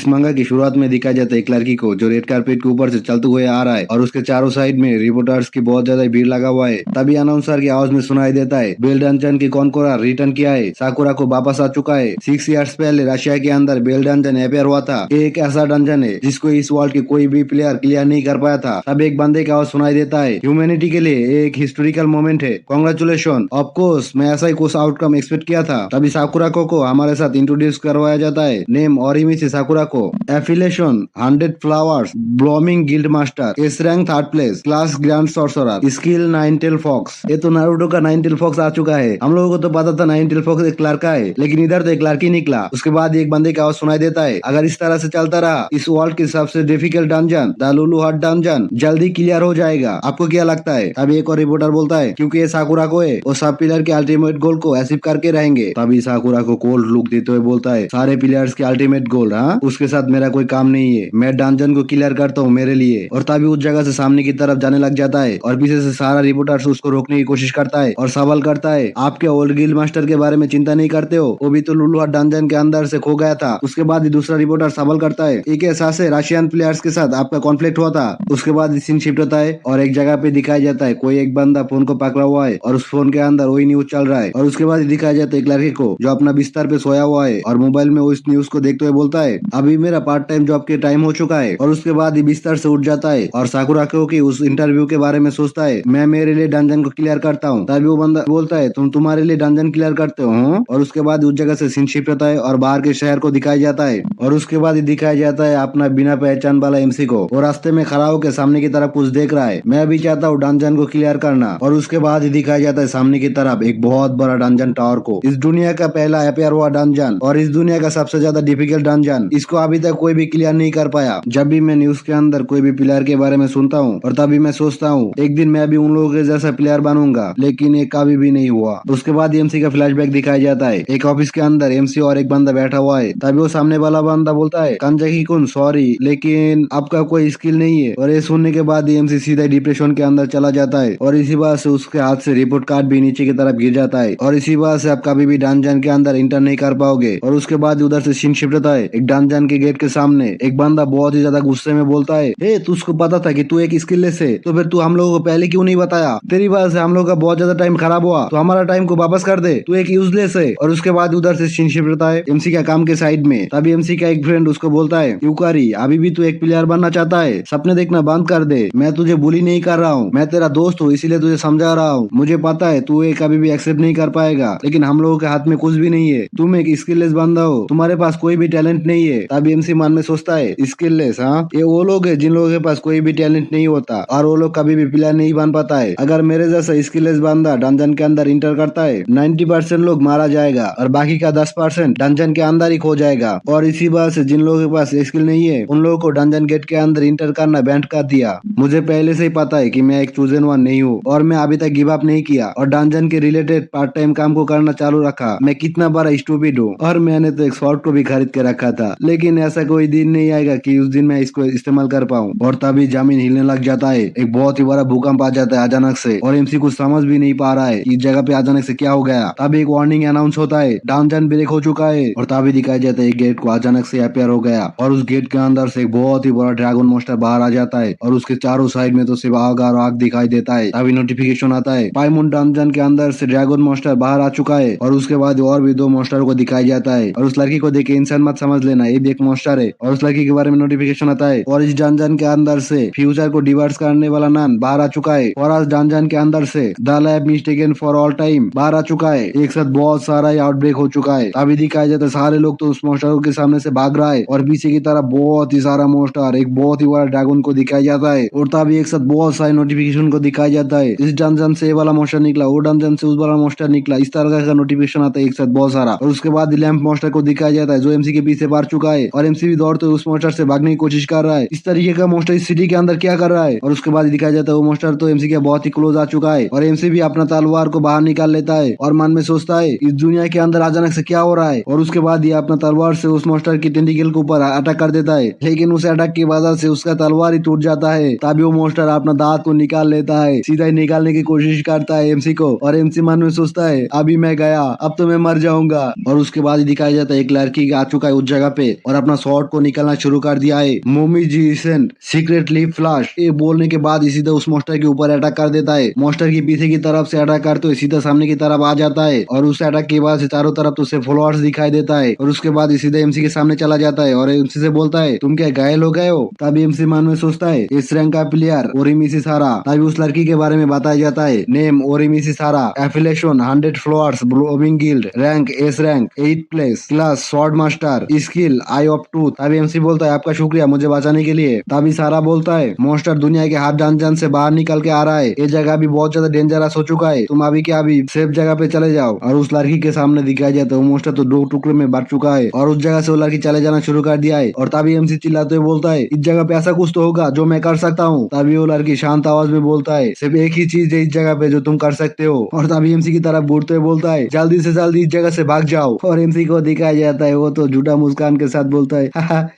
इस मंगा की शुरुआत में दिखाया जाता है एक लड़की को जो रेड कार्पेट के ऊपर से चलते हुए आ रहा है और उसके चारों साइड में रिपोर्टर्स की बहुत ज्यादा भीड़ लगा हुआ है। तभी अनाउंसर की आवाज में सुनाई देता है, बेल डंजन की कॉन्कोरा रिटर्न किया है, साकुरा को वापस आ चुका है। 6 इयर्स पहले रशिया के अंदर बेल डंजन अपेयर हुआ था। ये एक ऐसा डंजन है जिसको इस वर्ल्ड की कोई भी प्लेयर क्लियर नहीं कर पाया था। तब एक बंदे की आवाज सुनाई देता है, ह्यूमैनिटी के लिए ये एक हिस्टोरिकल मोमेंट है, कांग्रेचुलेशन। ऑफ कोर्स मैं ऐसा ही कुछ आउटकम एक्सपेक्ट किया था। तभी साकुरा को हमारे साथ इंट्रोड्यूस करवाया जाता है। नेम ओरिमिची साकुरा को, affiliation 100 flowers, blooming guild master, ace rank 3rd place, class grand sorcerer, skill 9 tail fox. ये तो नारुतो का 9 टेल फॉक्स आ चुका है। हम लोगों को तो पता था 9 टेल फॉक्स एक लड़का है, लेकिन इधर तो एक लड़की निकला। उसके बाद एक बंदे की आवाज सुनाई देता है, अगर इस तरह से चलता रहा इस वर्ल्ड की सबसे डिफिकल्ट डंजन द लुलु हट डंजन जल्दी क्लियर हो जाएगा। आपको क्या लगता है? तभी एक और रिपोर्टर बोलता है, क्योंकि ये साकुरा को है, वो सब प्लेयर के अल्टीमेट गोल को अचीव करके रहेंगे। तभी साकुरा को कोल्ड लुक देते हुए बोलता है, सारे प्लेयर्स के अल्टीमेट गोल, हाँ उसके साथ मेरा कोई काम नहीं है, मैं डंजन को क्लियर करता हूँ मेरे लिए। और तभी उस जगह से सामने की तरफ जाने लग जाता है और पीछे से सारा रिपोर्टर्स उसको रोकने की कोशिश करता है और सवाल करता है, आप क्या ओल्ड गिल्ड मास्टर के बारे में चिंता नहीं करते हो? वो भी तो लुलु हट डंजन के अंदर से खो गया था। उसके बाद ही दूसरा रिपोर्टर सवाल करता है, एक ऐसा से रशियन प्लेयर्स के साथ आपका कॉन्फ्लिक्ट हुआ था? उसके बाद सीन शिफ्ट होता है और एक जगह पे दिखाया जाता है कोई एक बंदा फोन को पकड़ा हुआ है और उस फोन के अंदर वही न्यूज चल रहा है। और उसके बाद दिखाया जाता है एक लड़के को जो अपना बिस्तर पे सोया हुआ है और मोबाइल में उस न्यूज को देखते हुए बोलता है, अभी मेरा पार्ट टाइम जॉब के टाइम हो चुका है। और उसके बाद ही बिस्तर से उठ जाता है और साकुरा को की उस इंटरव्यू के बारे में सोचता है, मैं मेरे लिए डंजन को क्लियर करता हूँ। तभी वो बंदा बोलता है, तुम तुम्हारे लिए डंजन क्लियर करते हो? और उसके बाद उस जगह से सीन शिफ्ट होता है और बाहर के शहर को दिखाया जाता है। और उसके बाद ही दिखाया जाता है अपना बिना पहचान वाला एमसी को, वो रास्ते में खड़ा होकर सामने की तरफ कुछ देख रहा है। मैं भी चाहता हूँ डंजन को क्लियर करना। और उसके बाद ही दिखाया जाता है सामने की तरफ एक बहुत बड़ा डंजन टावर को, इस दुनिया का पहला अपेयर हुआ डंजन और इस दुनिया का सबसे ज्यादा डिफिकल्ट डंजन। इसको अभी तक कोई भी क्लियर नहीं कर पाया। जब भी मैं न्यूज के अंदर कोई भी प्लेयर के बारे में सुनता हूँ और तभी मैं सोचता हूँ एक दिन मैं भी उन लोगों के जैसा प्लेयर बनूंगा, लेकिन ये कभी भी नहीं हुआ। उसके बाद एमसी का फ्लैशबैक दिखाया जाता है। एक ऑफिस के अंदर एमसी और एक बंदा बैठा हुआ है। तभी वो सामने वाला बंदा बोलता है, कंजकी कुन सॉरी, लेकिन आपका कोई स्किल नहीं है। और ये सुनने के बाद एमसी सीधा डिप्रेशन के अंदर चला जाता है और इसी बात से उसके हाथ से रिपोर्ट कार्ड भी नीचे की तरफ गिर जाता है और इसी बात से आप कभी भी डंजन के अंदर इंटर नहीं कर पाओगे। और उसके बाद उधर से सीन शिफ्ट होता है एक डंजन के गेट के सामने एक बंदा बहुत ही ज्यादा गुस्से में बोलता है, हे तुझको पता था कि तू एक स्किललेस है, तो फिर तू हम लोगों को पहले क्यों नहीं बताया? तेरी वजह से हम लोग का बहुत ज्यादा टाइम खराब हुआ, तो हमारा टाइम को वापस कर दे, तू एक यूजलेस है। और उसके बाद उधर से सीन शिफ्ट होता है एमसी का काम के साइड में। तभी एमसी का एक फ्रेंड उसको बोलता है, यूकारी अभी भी तू एक प्लेयर बनना चाहता है? सपने देखना बंद कर दे, मैं तुझे बुली नहीं कर रहा हूँ, मैं तेरा दोस्त हूँ, इसीलिए तुझे समझा रहा हूँ। मुझे पता है तू ये कभी भी एक्सेप्ट नहीं कर पाएगा, लेकिन हम लोगों के हाथ में कुछ भी नहीं है, तुम एक स्किललेस बंदा हो, तुम्हारे पास कोई भी टैलेंट नहीं है। तभी एमसी मन में सोचता है, स्किललेस, हाँ ये वो लोग है जिन लोगों के पास कोई भी टैलेंट नहीं होता और वो लोग कभी भी प्लेयर नहीं बन पाता है। अगर मेरे जैसा स्किललेस बंदा डंजन के अंदर इंटर करता है 90% लोग मारा जाएगा और बाकी का 10% डंजन के अंदर ही खो जाएगा। और इसी बात से जिन लोगों के पास स्किल नहीं है उन लोगों को डंजन गेट के अंदर इंटर करना बैंड कर दिया। मुझे पहले से ही पता है कि मैं एक चूजन वन नहीं हूँ और मैं अभी तक गिव अप नहीं किया और डंजन के रिलेटेड पार्ट टाइम काम को करना चालू रखा। मैं कितना बड़ा स्टूपिड हूँ और मैंने तो एक शॉर्ट को भी खरीद के रखा था, लेकिन ऐसा कोई दिन नहीं आएगा कि उस दिन मैं इसको इस्तेमाल कर पाऊँ। और तभी जमीन हिलने लग जाता है, एक बहुत ही बड़ा भूकंप आ जाता है अचानक से और एमसी कुछ समझ भी नहीं पा रहा है इस जगह पे अचानक से क्या हो गया। तभी एक वार्निंग अनाउंस होता है, डंजन ब्रेक हो चुका है। और तभी दिखाया जाता है एक गेट को अचानक से अपेयर हो गया और उस गेट के अंदर से एक बहुत ही बड़ा ड्रैगन मॉन्स्टर बाहर आ जाता है और उसके चारों साइड में तो सिर्फ आग और आग दिखाई देता है। तभी नोटिफिकेशन आता है, पाइमून डंजन के अंदर से ड्रैगन मॉन्स्टर बाहर आ चुका है। और उसके बाद और भी 2 मॉन्स्टर को दिखाया जाता है और उस लड़की को देख के इंसान मत समझ लेना, ये भी एक मॉन्स्टर है। और उस लड़की के बारे में नोटिफिकेशन आता है और इस डंजन के अंदर से फ्यूचर को डिवर्स करने वाला नान बाहर आ चुका है और आज डंजन के अंदर से the lab mistaken for all time बाहर आ चुका है। एक साथ बहुत सारा आउटब्रेक हो चुका है। अभी दिखाया जाता है सारे लोग तो उस मॉन्स्टर के सामने से भाग रहा है और पीछे की तरफ बहुत ही सारा मॉन्स्टर एक बहुत ही बड़ा ड्रैगन को दिखाया जाता है। और तभी एक साथ बहुत सारे नोटिफिकेशन को दिखाया जाता है, इस डंजन से ये वाला मॉन्स्टर निकला, वो डंजन से उस वाला मॉन्स्टर निकला, इस तरह का नोटिफिकेशन आता है एक साथ बहुत सारा। और उसके बाद लैंप मॉन्स्टर को दिखाया जाता है जो एमसी के पीछे मार चुका है और एमसी भी दौड़ते हुए उस मॉन्स्टर से भागने की कोशिश कर रहा है। इस तरीके का मॉन्स्टर इस सिटी के अंदर क्या कर रहा है। और उसके बाद दिखाया जाता है वो मॉन्स्टर तो एमसी के बहुत ही क्लोज आ चुका है और एमसी भी अपना तलवार को बाहर निकाल लेता है और मन में सोचता है इस दुनिया के अंदर अचानक से क्या हो रहा है। और उसके बाद ये अपना तलवार से उस मॉन्स्टर की टेंटिकल के ऊपर अटैक कर देता है, लेकिन उस अटैक की वजह से उसका तलवार ही टूट जाता है। तभी वो मॉन्स्टर अपना दांत को निकाल लेता है, सीधा ही निकालने की कोशिश करता है एमसी को और एमसी मन में सोचता है अभी मैं गया, अब तो मैं मर जाऊंगा। और उसके बाद दिखाया जाता है एक लड़की आ चुका है उस जगह पे और अपना शॉट को निकालना शुरू कर दिया है। मोमी जी सीक्रेटली फ्लश ये बोलने के बाद ही सीधा उस मॉन्स्टर के ऊपर अटैक कर देता है। मॉन्स्टर की पीछे की तरफ से अटैक करते हुए सीधा सामने की तरफ आ जाता है और उस अटैक के बाद से चारों तरफ तो उसे फॉलोअर्स दिखाई देता है और उसके बाद सीधा एमसी के सामने चला जाता है और एमसी से बोलता है तुम क्या घायल हो गए हो। तभी एमसी मन में सोचता है इस रैंक का प्लेयर ओरिमिसी सारा। तभी उस लड़की के बारे में बताया जाता है। नेम ओरिमिसी सारा, affiliation 100 flowers blowing guild, rank S rank 8th place, class sword master, skill eye of tooth. तभी एमसी बोलता है आपका शुक्रिया मुझे बचाने के लिए। तभी सारा बोलता है मॉन्स्टर दुनिया के हर डंजन से बाहर निकल के आ रहा है, ये जगह भी बहुत ज्यादा डेंजरस हो चुका है, तुम अभी क्या अभी सेफ जगह पे चले जाओ। और उस लड़की के सामने दिखाया जाता है वो मॉन्स्टर तो 2 टुकड़े में बट चुका है और उस जगह से वो लड़की चले जाना शुरू कर दिया है। और तभी एमसी चिल्लाते हुए बोलता है इस जगह पे ऐसा कुछ तो होगा जो मैं कर सकता हूँ। तभी वो लड़की शांत आवाज में बोलता है सिर्फ एक ही चीज है इस जगह पे जो तुम कर सकते हो। और तभी एमसी की तरफ घूरते हुए बोलता है जल्दी से जल्दी इस जगह से भाग जाओ। और एमसी को दिखाया जाता है वो तो झूठा मुस्कान के साथ बोलता है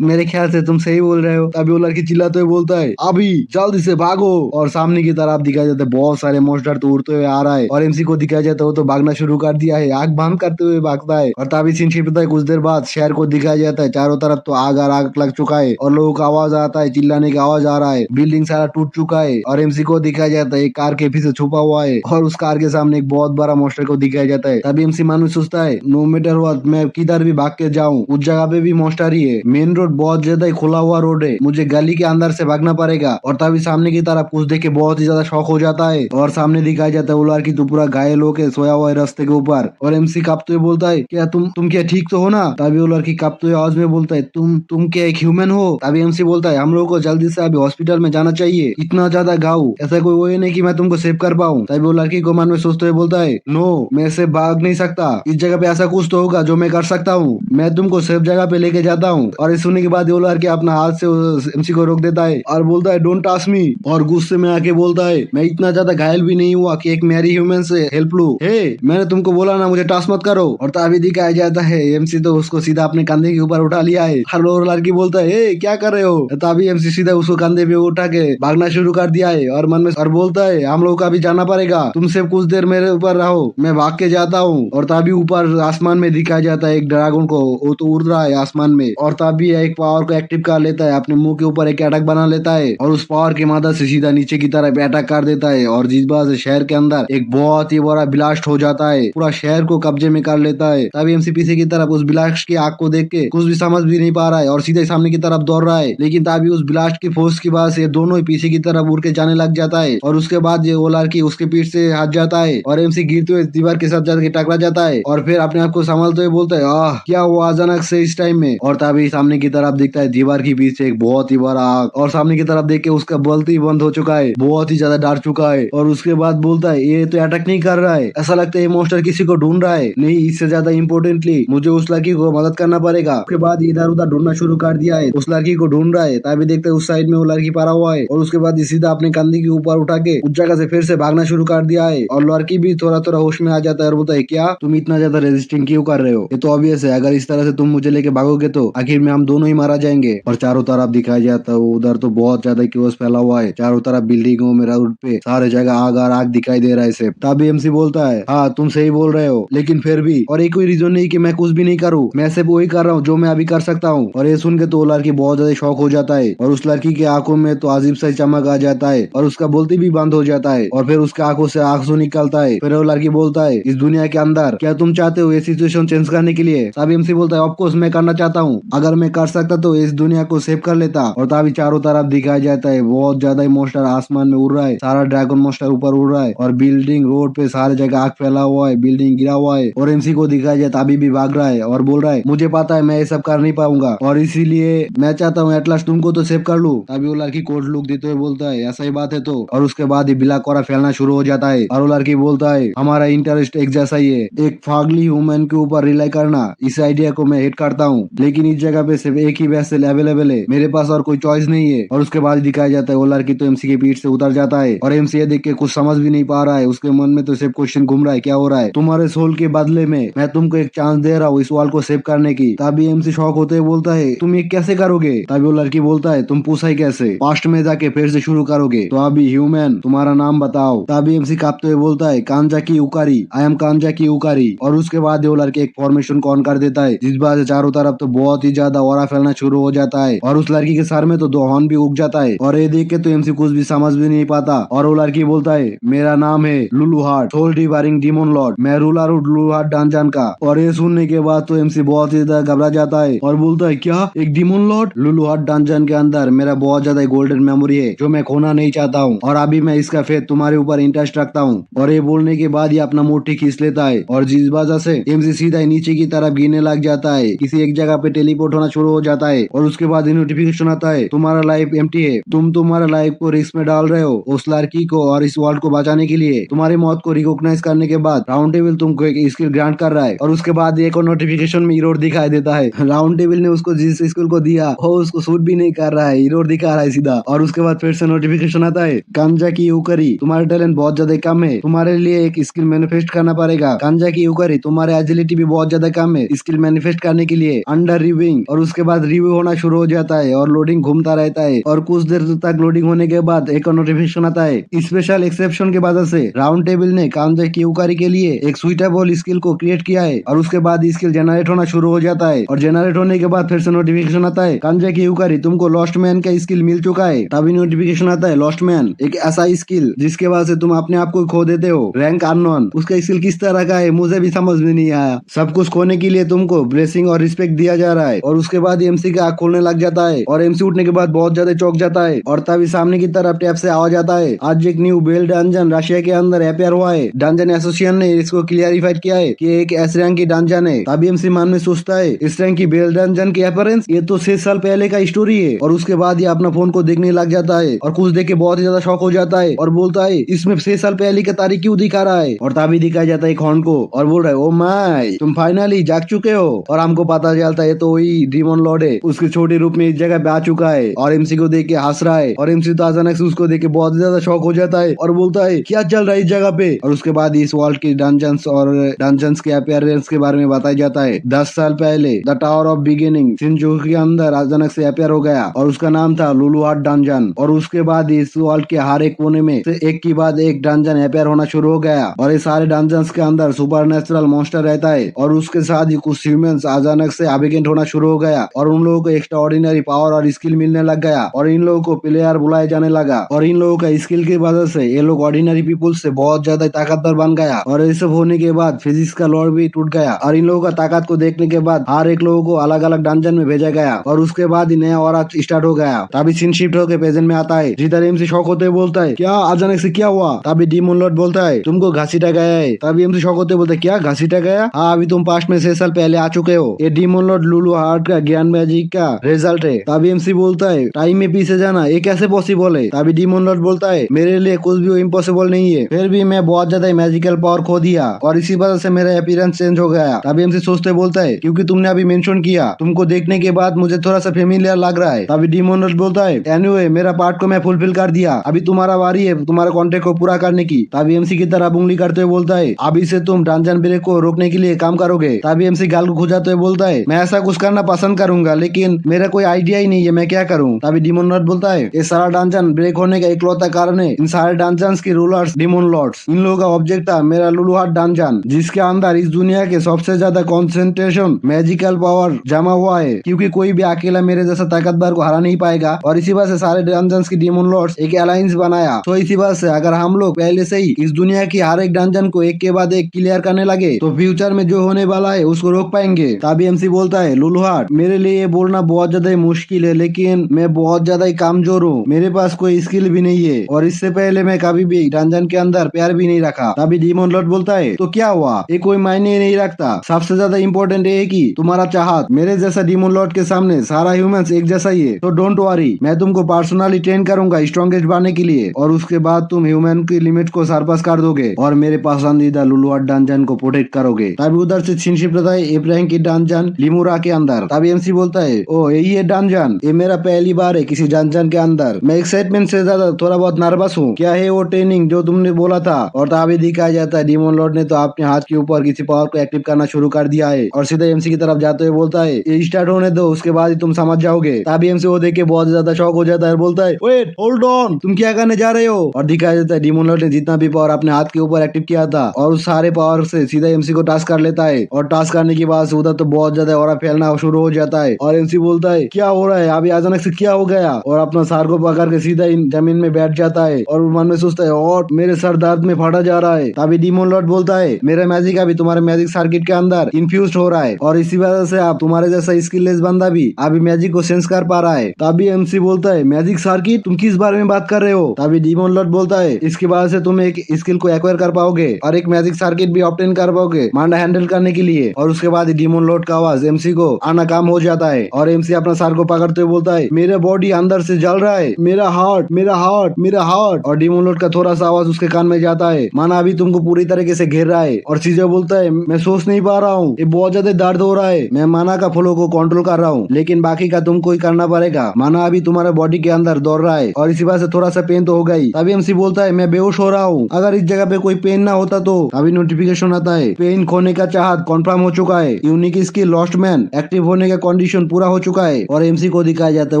मेरे ख्याल से तुम सही बोल रहे हो। तभी वो लड़की चिल्लाते हुए बोलता है अभी जल्दी से भागो। और सामने की तरफ दिखाया जाता है बहुत सारे मॉन्स्टर तो उड़ते हुए आ रहा है और एमसी को दिखाया जाता है वो तो भागना शुरू कर दिया है, आग बंद करते हुए भागता है। और तभी सीन शिफ्ट है कुछ देर बाद शहर को दिखाया जाता है चारों तरफ तो आग और आग लग चुका है और लोगों का आवाज आता है, चिल्लाने का आवाज आ रहा है, बिल्डिंग सारा टूट चुका है। और एमसी को दिखाया जाता है एक कार के पीछे छुपा हुआ है और उस कार के सामने एक बहुत बड़ा मॉन्स्टर को दिखाया जाता है। तभी एमसी मानो सोचता है नो मैटर व्हाट मैं किधर भी भाग के जाऊं उस जगह पे भी मॉन्स्टर ही है। मेन रोड बहुत ज्यादा ही खुला हुआ रोड है, मुझे गली के अंदर से भागना पड़ेगा। और तभी सामने की तरफ कुछ देख के बहुत ही ज्यादा शौक हो जाता है और सामने दिखाया जाता है वो लड़की तो पूरा घायल होके सोया हुआ है रास्ते के ऊपर। और एमसी कांपते हुए बोलता है क्या तुम क्या ठीक तो हो ना। तभी वो लड़की कांपते हुए आवाज में बोलता है तुम क्या एक ह्यूमन हो। तभी एमसी बोलता है हम लोग को जल्दी से अभी हॉस्पिटल में जाना चाहिए, इतना ज्यादा घाव ऐसा कोई वो नहीं कि मैं तुमको सेव कर पाऊँ। तभी वो लड़की को मन में सोचते हुए बोलता है नो मैं से भाग नहीं सकता, इस जगह पे ऐसा कुछ तो होगा जो मैं कर सकता हूँ, मैं तुमको सेफ जगह पे लेके जाता हूँ। और इस सुनने के बाद वो लड़की अपना हाथ से एमसी को रोक देता है और बोलता है डोंट टच मी। और गुस्से में आके बोलता है मैं इतना ज्यादा घायल भी नहीं हुआ कि एक मैरी ह्यूमन से हेल्प लूं, हे मैंने तुमको बोला ना मुझे टच मत करो। और तभी दिखाया जाता है एमसी तो उसको सीधा अपने कंधे के ऊपर उठा लिया है। हर और लड़की बोलता है ए क्या कर रहे हो। तभी एमसी सीधा उसको कंधे पे उठा के भागना शुरू कर दिया है और मन में और बोलता है हम लोग का भी जाना पड़ेगा, तुम सिर्फ कुछ देर मेरे ऊपर रहो मैं भाग के जाता हूँ। और तभी ऊपर आसमान में दिखाया जाता है एक ड्रैगन को, वो तो उड़ रहा है आसमान में। और तभी एक पावर को एक्टिव कर लेता है, अपने मुंह के ऊपर एक अटैक बना लेता है और उस पावर की मदद से सीधा नीचे की तरफ अटैक कर देता है। और जिस बात से शहर के अंदर एक बहुत ही बड़ा ब्लास्ट हो जाता है, पूरा शहर को कब्जे में कर लेता है। तभी एमसी पीछे की तरफ उस ब्लास्ट की आग को देख के कुछ भी समझ भी नहीं पा रहा है और सीधे सामने की तरफ दौड़ रहा है। लेकिन तभी उस ब्लास्ट की फोर्स की वजह से दोनों ही पीछे की तरफ उड़ के जाने लग जाता है और उसके बाद ये वो लड़की उसके पीठ से हट जाता है और एमसी गिरते हुए दीवार के साथ जाकर टकरा जाता है और फिर अपने आप को संभालते हुए बोलता है आह क्या हुआ अचानक से इस टाइम में। और तभी सामने की तरफ दिखता है दीवार के पीछे एक बहुत ही बड़ा आग और सामने की तरफ देख के उसका बल्ब ही बंद हो चुका है, बहुत ही ज्यादा डर चुका है। और उसके बाद बोलता है ये तो अटैक नहीं कर रहा है, ऐसा लगता है ये मॉन्स्टर किसी को ढूंढ रहा है, नहीं इससे ज्यादा इम्पोर्टेंटली मुझे उस लड़की को मदद करना पड़ेगा। उसके बाद इधर उधर ढूंढना शुरू कर दिया है, उस लड़की को ढूंढ रहा है। तभी देखते है उस साइड में वो लड़की पड़ा हुआ है और उसके बाद सीधा अपने कंधे के ऊपर उठा के उस जगह से फिर से भागना शुरू कर दिया है। और लड़की भी थोड़ा थोड़ा होश में आ जाता है और बोलता है क्या तुम इतना ज्यादा रेजिस्टिंग क्यों कर रहे हो, ये तो ऑब्वियस है अगर इस तरह से तुम मुझे लेके भागोगे तो आखिर में हम दोनों ही मारा जाएंगे। और चारों तरफ दिखाया जाता है उधर तो बहुत ज्यादा क्योस फैला हुआ है, चारों तरफ बिल्डिंगों में रोड पे सारे जगह आग और आग दिखाई दे रहा है सिर्फ। तभी एमसी बोलता है हाँ तुम सही बोल रहे हो लेकिन फिर भी और एक कोई रीजन नहीं कि मैं कुछ भी नहीं करूँ, मैं सिर्फ वही कर रहा हूँ जो मैं अभी कर सकता हूँ। और ये सुन के तो लड़की बहुत ज्यादा शौक हो जाता है और उस लड़की की आंखों में तो अजीब सा चमक आ जाता है और उसका बोलती भी बंद हो जाता है और फिर उसके आंखों से आंसू निकलता है। फिर वो लड़की बोलता है इस दुनिया के अंदर क्या तुम चाहते हो ये सिचुएशन चेंज करने के लिए। तभी एमसी बोलता है ऑफकोर्स मैं करना चाहता हूँ, अगर मैं कर सकता तो इस दुनिया को सेव कर लेता। और तभी चारों तरफ दिखाया जाता है बहुत ज्यादा ही मॉन्स्टर आसमान में उड़ रहा है, सारा ड्रैगन मॉन्स्टर ऊपर उड़ रहा है और बिल्डिंग रोड पे सारे जगह आग फैला हुआ है, बिल्डिंग गिरा हुआ है। और एमसी को दिखाया जाता अभी भी भाग रहा है और बोल रहा है मुझे पता है मैं ये सब कर नहीं पाऊंगा और इसीलिए मैं चाहता हूँ एटलास्ट तुमको तो सेव कर लूं। तभी वो लड़की कोट लुक देते हुए बोलता है ऐसा ही बात है तो। और उसके बाद ही बिला कोरा फैलना शुरू हो जाता है और वो लड़की बोलता है हमारा इंटरेस्ट एक जैसा ही है, एक फागली ह्यूमन के ऊपर रिलाई करना, इस आइडिया को मैं हिट करता हूँ लेकिन इस जगह जगह पे सिर्फ एक ही वेसल अवेलेबल है, मेरे पास और कोई चॉइस नहीं है। और उसके बाद दिखाया जाता है वो लड़की तो एमसी के पीठ से उतर जाता है और एमसी ये देख के कुछ समझ भी नहीं पा रहा है, उसके मन में तो सिर्फ क्वेश्चन घूम रहा है क्या हो रहा है। तुम्हारे सोल के बदले में मैं तुमको एक चांस दे रहा हूँ इस वॉल को सेव करने की। तभी एमसी शॉक होते हुए बोलता है तुम ये कैसे करोगे। तभी वो लड़की बोलता है तुम पूछा ही कैसे, पास्ट में जाके फिर से शुरू करोगे। तो अभी ह्यूमन तुम्हारा नाम बताओ। तभी एमसी कांपते हुए बोलता है कांजा की उकारी, आई एम कांजा की उकारी। और उसके बाद वो लड़के एक फॉर्मेशन को ऑन कर देता है, जिस बात से चारों तरफ तो बहुत ही ज्यादा ऑरा फैलना शुरू हो जाता है और उस लड़की के सर में तो 2 हॉर्न भी उग जाता है। और ये देख के तो एमसी कुछ भी समझ भी नहीं पाता और वो लड़की बोलता है मेरा नाम है Lulu Heart, soul devouring demon lord, मैं रूलर हूँ लुलू हार्ट डंजन का। और ये सुनने के बाद तो एमसी बहुत ही ज्यादा घबरा जाता है और बोलता है क्या एक demon Lord. Lulu heart dungeon के अंदर मेरा बहुत ज्यादा गोल्डन मेमोरी है जो मैं खोना नहीं चाहता हूँ और अभी मैं इसका फेथ तुम्हारे ऊपर इंटरेस्ट रखता हूँ। और ये बोलने के बाद ये अपना मोटी खींच लेता है और जिस वजह से एमसी सीधा नीचे की तरफ गिरने लग जाता है, किसी एक जगह पे टेलीपोर्ट होना शुरू हो जाता है। और उसके बाद नोटिफिकेशन आता है तुम्हारा लाइफ एम्प्टी है, तुम तुम्हारा लाइफ को रिस्क में डाल रहे हो उस लड़की को और इस वर्ल्ड को बचाने के लिए। तुम्हारी मौत को रिकॉग्नाइज करने के बाद राउंड टेबल तुमको एक स्किल ग्रांट कर रहा है। और उसके बाद एक और नोटिफिकेशन में इरोड दिखाई देता है, राउंड टेबल ने उसको जिस स्किल को दिया वो उसको सूट भी नहीं कर रहा है, इरोड दिखा रहा है सीधा। और उसके बाद फिर से नोटिफिकेशन आता है कांजा की यूकरी तुम्हारा टैलेंट बहुत ज्यादा कम है, तुम्हारे लिए एक स्किल मैनिफेस्ट करना पड़ेगा। कांजा की यूकरी तुम्हारे एजिलिटी भी बहुत ज्यादा कम है स्किल मैनिफेस्ट करने के लिए, अंडर रिव्यूइंग। और उसके बाद रिव्यू होना शुरू हो जाता है और लोडिंग घूमता रहता है और कुछ देर तक लोडिंग होने के बाद एक नोटिफिकेशन आता है स्पेशल एक्सेप्शन के वजह से राउंड टेबल ने कांजा की यूकरी के लिए एक सुइटेबल स्किल को क्रिएट किया है। और उसके बाद स्किल जनरेट होना शुरू हो जाता है और जनरेट होने के बाद फिर से नोटिफिकेशन आता है कांजा की यूकरी तुमको लॉस्ट मैन का स्किल मिल चुका है। तभी नोटिफिकेशन आता है लॉस्ट मैन एक ऐसा स्किल जिसके वजह से तुम अपने आप को खो देते हो, रैंक अननोन। उसका स्किल किस तरह का है मुझे भी समझ में नहीं आया। सब कुछ खोने के लिए तुमको ब्लेसिंग और रिस्पेक्ट दिया जा रहा है। और उसके बाद एमसी का आँख खोलने लग जाता है और एमसी उठने के बाद बहुत ज्यादा चौंक जाता है। और तभी सामने की तरफ टैप से आवाज आता है आज एक न्यू बेल डंजन रशिया के अंदर अपेयर हुआ है, डंजन एसोसिएशन ने इसको क्लियरिफाइड किया है कि एक एस रैंक की डंजन है। तभी एमसी मन में सोचता है इस रैंक की बेल डंजन की अपीयरेंस ये तो 6 साल पहले का स्टोरी है। और उसके बाद ये अपना फोन को देखने लग जाता है और कुछ देख के बहुत ही ज्यादा शॉक हो जाता है और बोलता है इसमें 6 साल पहले की तारीख क्यों दिखा रहा है। और तभी दिखाया जाता है हॉर्न को और बोल रहा है ओ माय तुम फाइनली जाग चुके हो। और हमको पता चलता है तो वही डीमन लॉर्ड है, उसके छोटे रूप में इस जगह पे आ चुका है और एमसी को देख के हंस रहा है। और एमसी तो अचानक से उसको देख के बहुत ज्यादा शॉक हो जाता है और बोलता है क्या चल रहा है इस जगह पे। और उसके बाद इस वर्ल्ड की डंजन्स और डंजन्स के अपीयरेंस के बारे में बताया जाता है। 10 साल पहले द टावर ऑफ बिगिनिंग शिनजुकू के अंदर अचानक से अपीयर हो गया और उसका नाम था लुलू हार्ट डंजन। और उसके बाद इस वर्ल्ड के हर एक कोने में से एक के बाद एक डंजन अपीयर होना शुरू हो गया और ये सारे डंजन्स के अंदर सुपरनेचुरल मॉन्स्टर रहता है। और उसके साथ ही कुछ ह्यूमंस अचानक से एविगेंट होना शुरू हो गया और उन लोगों को एक्स्ट्रा ऑर्डिनरी पावर और स्किल मिलने लग गया और इन लोगों को प्लेयर बुलाया जाने लगा। और इन लोगों का स्किल की वजह से ये लोग ऑर्डिनरी पीपुल से बहुत ज्यादा ताकतवर बन गया। और ये सब होने के बाद फिजिक्स का लॉ भी टूट गया और इन लोगों का ताकत को देखने के बाद हर एक लोगों को अलग अलग डंजन में भेजा गया। और उसके बाद ही नया और स्टार्ट हो गया। तभी सीन शिफ्ट होकर प्रेजेंट में आता है जिधर एमसी शॉक होते हुए बोलता है क्या अचानक से क्या हुआ। तभी डीमन लॉर्ड बोलता है तुमको घसीटा गया है। तभी एमसी शॉक होते बोलता है क्या घसीटा गया, हाँ अभी तुम पास्ट में 6 साल पहले आ चुके हो। ये डीमन लॉर्ड लुलू हार्ट का ज्ञान मैजिक का रिजल्ट है। तभी एमसी बोलता है टाइम में पीछे जाना ये कैसे पॉसिबल है। तभी डीमन लॉर्ड बोलता है मेरे लिए कुछ भी इम्पॉसिबल नहीं है, फिर भी मैं बहुत ज्यादा मैजिकल पावर खो दिया और इसी वजह से मेरा अपीयरेंस चेंज हो गया। तभी एमसी सोचते बोलता है क्योंकि तुमने अभी मेंशन किया तुमको देखने के बाद मुझे थोड़ा सा फेमिलियर लग रहा है। तभी डीमन लॉर्ड बोलता है एनीवे मेरा पार्ट को मैं फुलफिल कर दिया, अभी तुम्हारा बारी है तुम्हारा कॉन्ट्रैक्ट को पूरा करने की। तभी एमसी की तरफ उंगली करते हुए बोलता है अभी से तुम डंजन ब्रेक को रोकने के लिए काम करोगे। तभी एमसी गाल को खुजाते हुए बोलता है मैं ऐसा कुछ करना पसंद करूंगा लेकिन मेरा कोई आइडिया ही नहीं है मैं क्या करूं। तभी डीमन लॉर्ड बोलता है ये सारा डंजन ब्रेक होने का इकलौता कारण है इन सारे डंजन्स की रूलर्स डीमन लॉर्ड्स, इन लोगों का ऑब्जेक्ट था मेरा लुलू हार्ट डंजन जिसके अंदर इस दुनिया के सबसे ज्यादा कॉन्सेंट्रेशन मैजिकल पावर जमा हुआ है, क्योंकि कोई भी अकेला मेरे जैसा ताकतवर को हरा नहीं पाएगा। और इसी वजह से सारे डंजन्स की डीमन लॉर्ड्स एक अलायंस बनाया। तो इसी वजह से अगर हम लोग पहले से ही इस दुनिया की हर एक डंजन को एक के बाद एक क्लियर करने लगे तो फ्यूचर में जो होने वाला है उसको रोक पाएंगे। तभी एमसी बोलता है लुलू हार्ट मेरे लिए ये बोलना बहुत ज्यादा मुश्किल है लेकिन मैं बहुत ज्यादा ही कमजोर हूँ, मेरे पास कोई स्किल भी नहीं है और इससे पहले मैं कभी भी डंजन के अंदर प्यार भी नहीं रखा। तभी डीमन लॉर्ड बोलता है तो क्या हुआ ये कोई मायने नहीं रखता, सबसे ज्यादा इम्पोर्टेंट ये है कि तुम्हारा चाहत। मेरे जैसा डीमन लॉर्ड के सामने सारा ह्यूमंस एक जैसा ही है, तो डोंट वरी मैं तुमको पर्सनली ट्रेन करूंगा स्ट्रॉन्गेस्ट बनने के लिए और उसके बाद तुम ह्यूमन की लिमिट को सरपास कर दोगे और मेरे पसंदीदा लुलू हार्ट डंजन को प्रोटेक्ट करोगे। तभी उधर से छिनशिप रहता है एब्राहिम की डंजन लिमुरा के अंदर। तभी एमसी बोलता है ओ यही है डंजन, ये मेरा पहली बार है किसी डंजन के अंदर, मैं एक्साइटमेंट से ज्यादा थोड़ा बहुत नर्वस हूँ, क्या है वो ट्रेनिंग जो तुमने बोला था। और तभी दिखाया जाता है डीमन लॉर्ड ने तो अपने हाथ के ऊपर किसी पावर को एक्टिव करना शुरू कर दिया है और सीधा एमसी की तरफ जाते हुए बोलता है ये स्टार्ट होने दो, उसके बाद ही तुम समझ जाओगे। तभी एमसी वो देख के बहुत ज्यादा शॉक हो जाता है और बोलता है वेट होल्ड ऑन, तुम क्या करने जा रहे हो। और दिखाया जाता है डीमन लॉर्ड ने जितना भी पावर अपने हाथ के ऊपर एक्टिव किया था और उस सारे पावर से सीधा एमसी को टास्क कर लेता है और टास्क करने के बाद उधर तो बहुत ज्यादा और फैलना शुरू हो जाता है और एमसी बोलता है क्या हो रहा है अभी अचानक से क्या हो गया, और अपना सर को पकड़ के सीधा जमीन में बैठ जाता है और मन में सोचता है और मेरे सर दर्द में फटा जा रहा है। तभी डीमन लॉर्ड बोलता है मेरा मैजिक अभी तुम्हारे मैजिक सर्किट के अंदर इन्फ्यूज हो रहा है और इसी वजह से आप तुम्हारे जैसा स्किललेस बंदा भी अभी मैजिक को सेंस कर पा रहा है। तभी एमसी बोलता है मैजिक सर्किट, तुम किस बारे में बात कर रहे हो। तभी डीमन लॉर्ड बोलता है इसके बाद से तुम एक स्किल को एक्वायर कर पाओगे और एक मैजिक सर्किट भी ऑब्टेन कर पाओगे मांडा हैंडल करने के लिए। और उसके बाद डीमन लॉर्ड का आवाज एमसी को आना काम हो जाता है और एमसी अपना सर को पकड़ते हुए बोलता है मेरा बॉडी अंदर से जल रहा है, मेरा हार्ट मेरा हार्ट मेरा हार्ट। और डीमन लॉर्ड का थोड़ा सा आवाज उसके कान में जाता है माना अभी तुमको पूरी तरीके से घेर रहा है। और सीजे बोलता है मैं सोच नहीं पा रहा हूँ, ये बहुत ज्यादा दर्द हो रहा है, मैं माना का फ्लो को कंट्रोल कर रहा हूँ लेकिन बाकी का तुमको ही करना पड़ेगा, माना अभी तुम्हारे बॉडी के अंदर दौड़ रहा है और इसी वजह से थोड़ा सा पेन तो होगा ही। तभी एमसी बोलता है मैं बेहोश हो रहा हूँ, अगर इस जगह पे कोई पेन ना होता तो। अभी नोटिफिकेशन आता है पेन खोने का चाहत कन्फर्म हो चुका है, unique skill lost man active होने का कंडीशन पूरा हो चुका है। और एमसी को दिखाया जाता है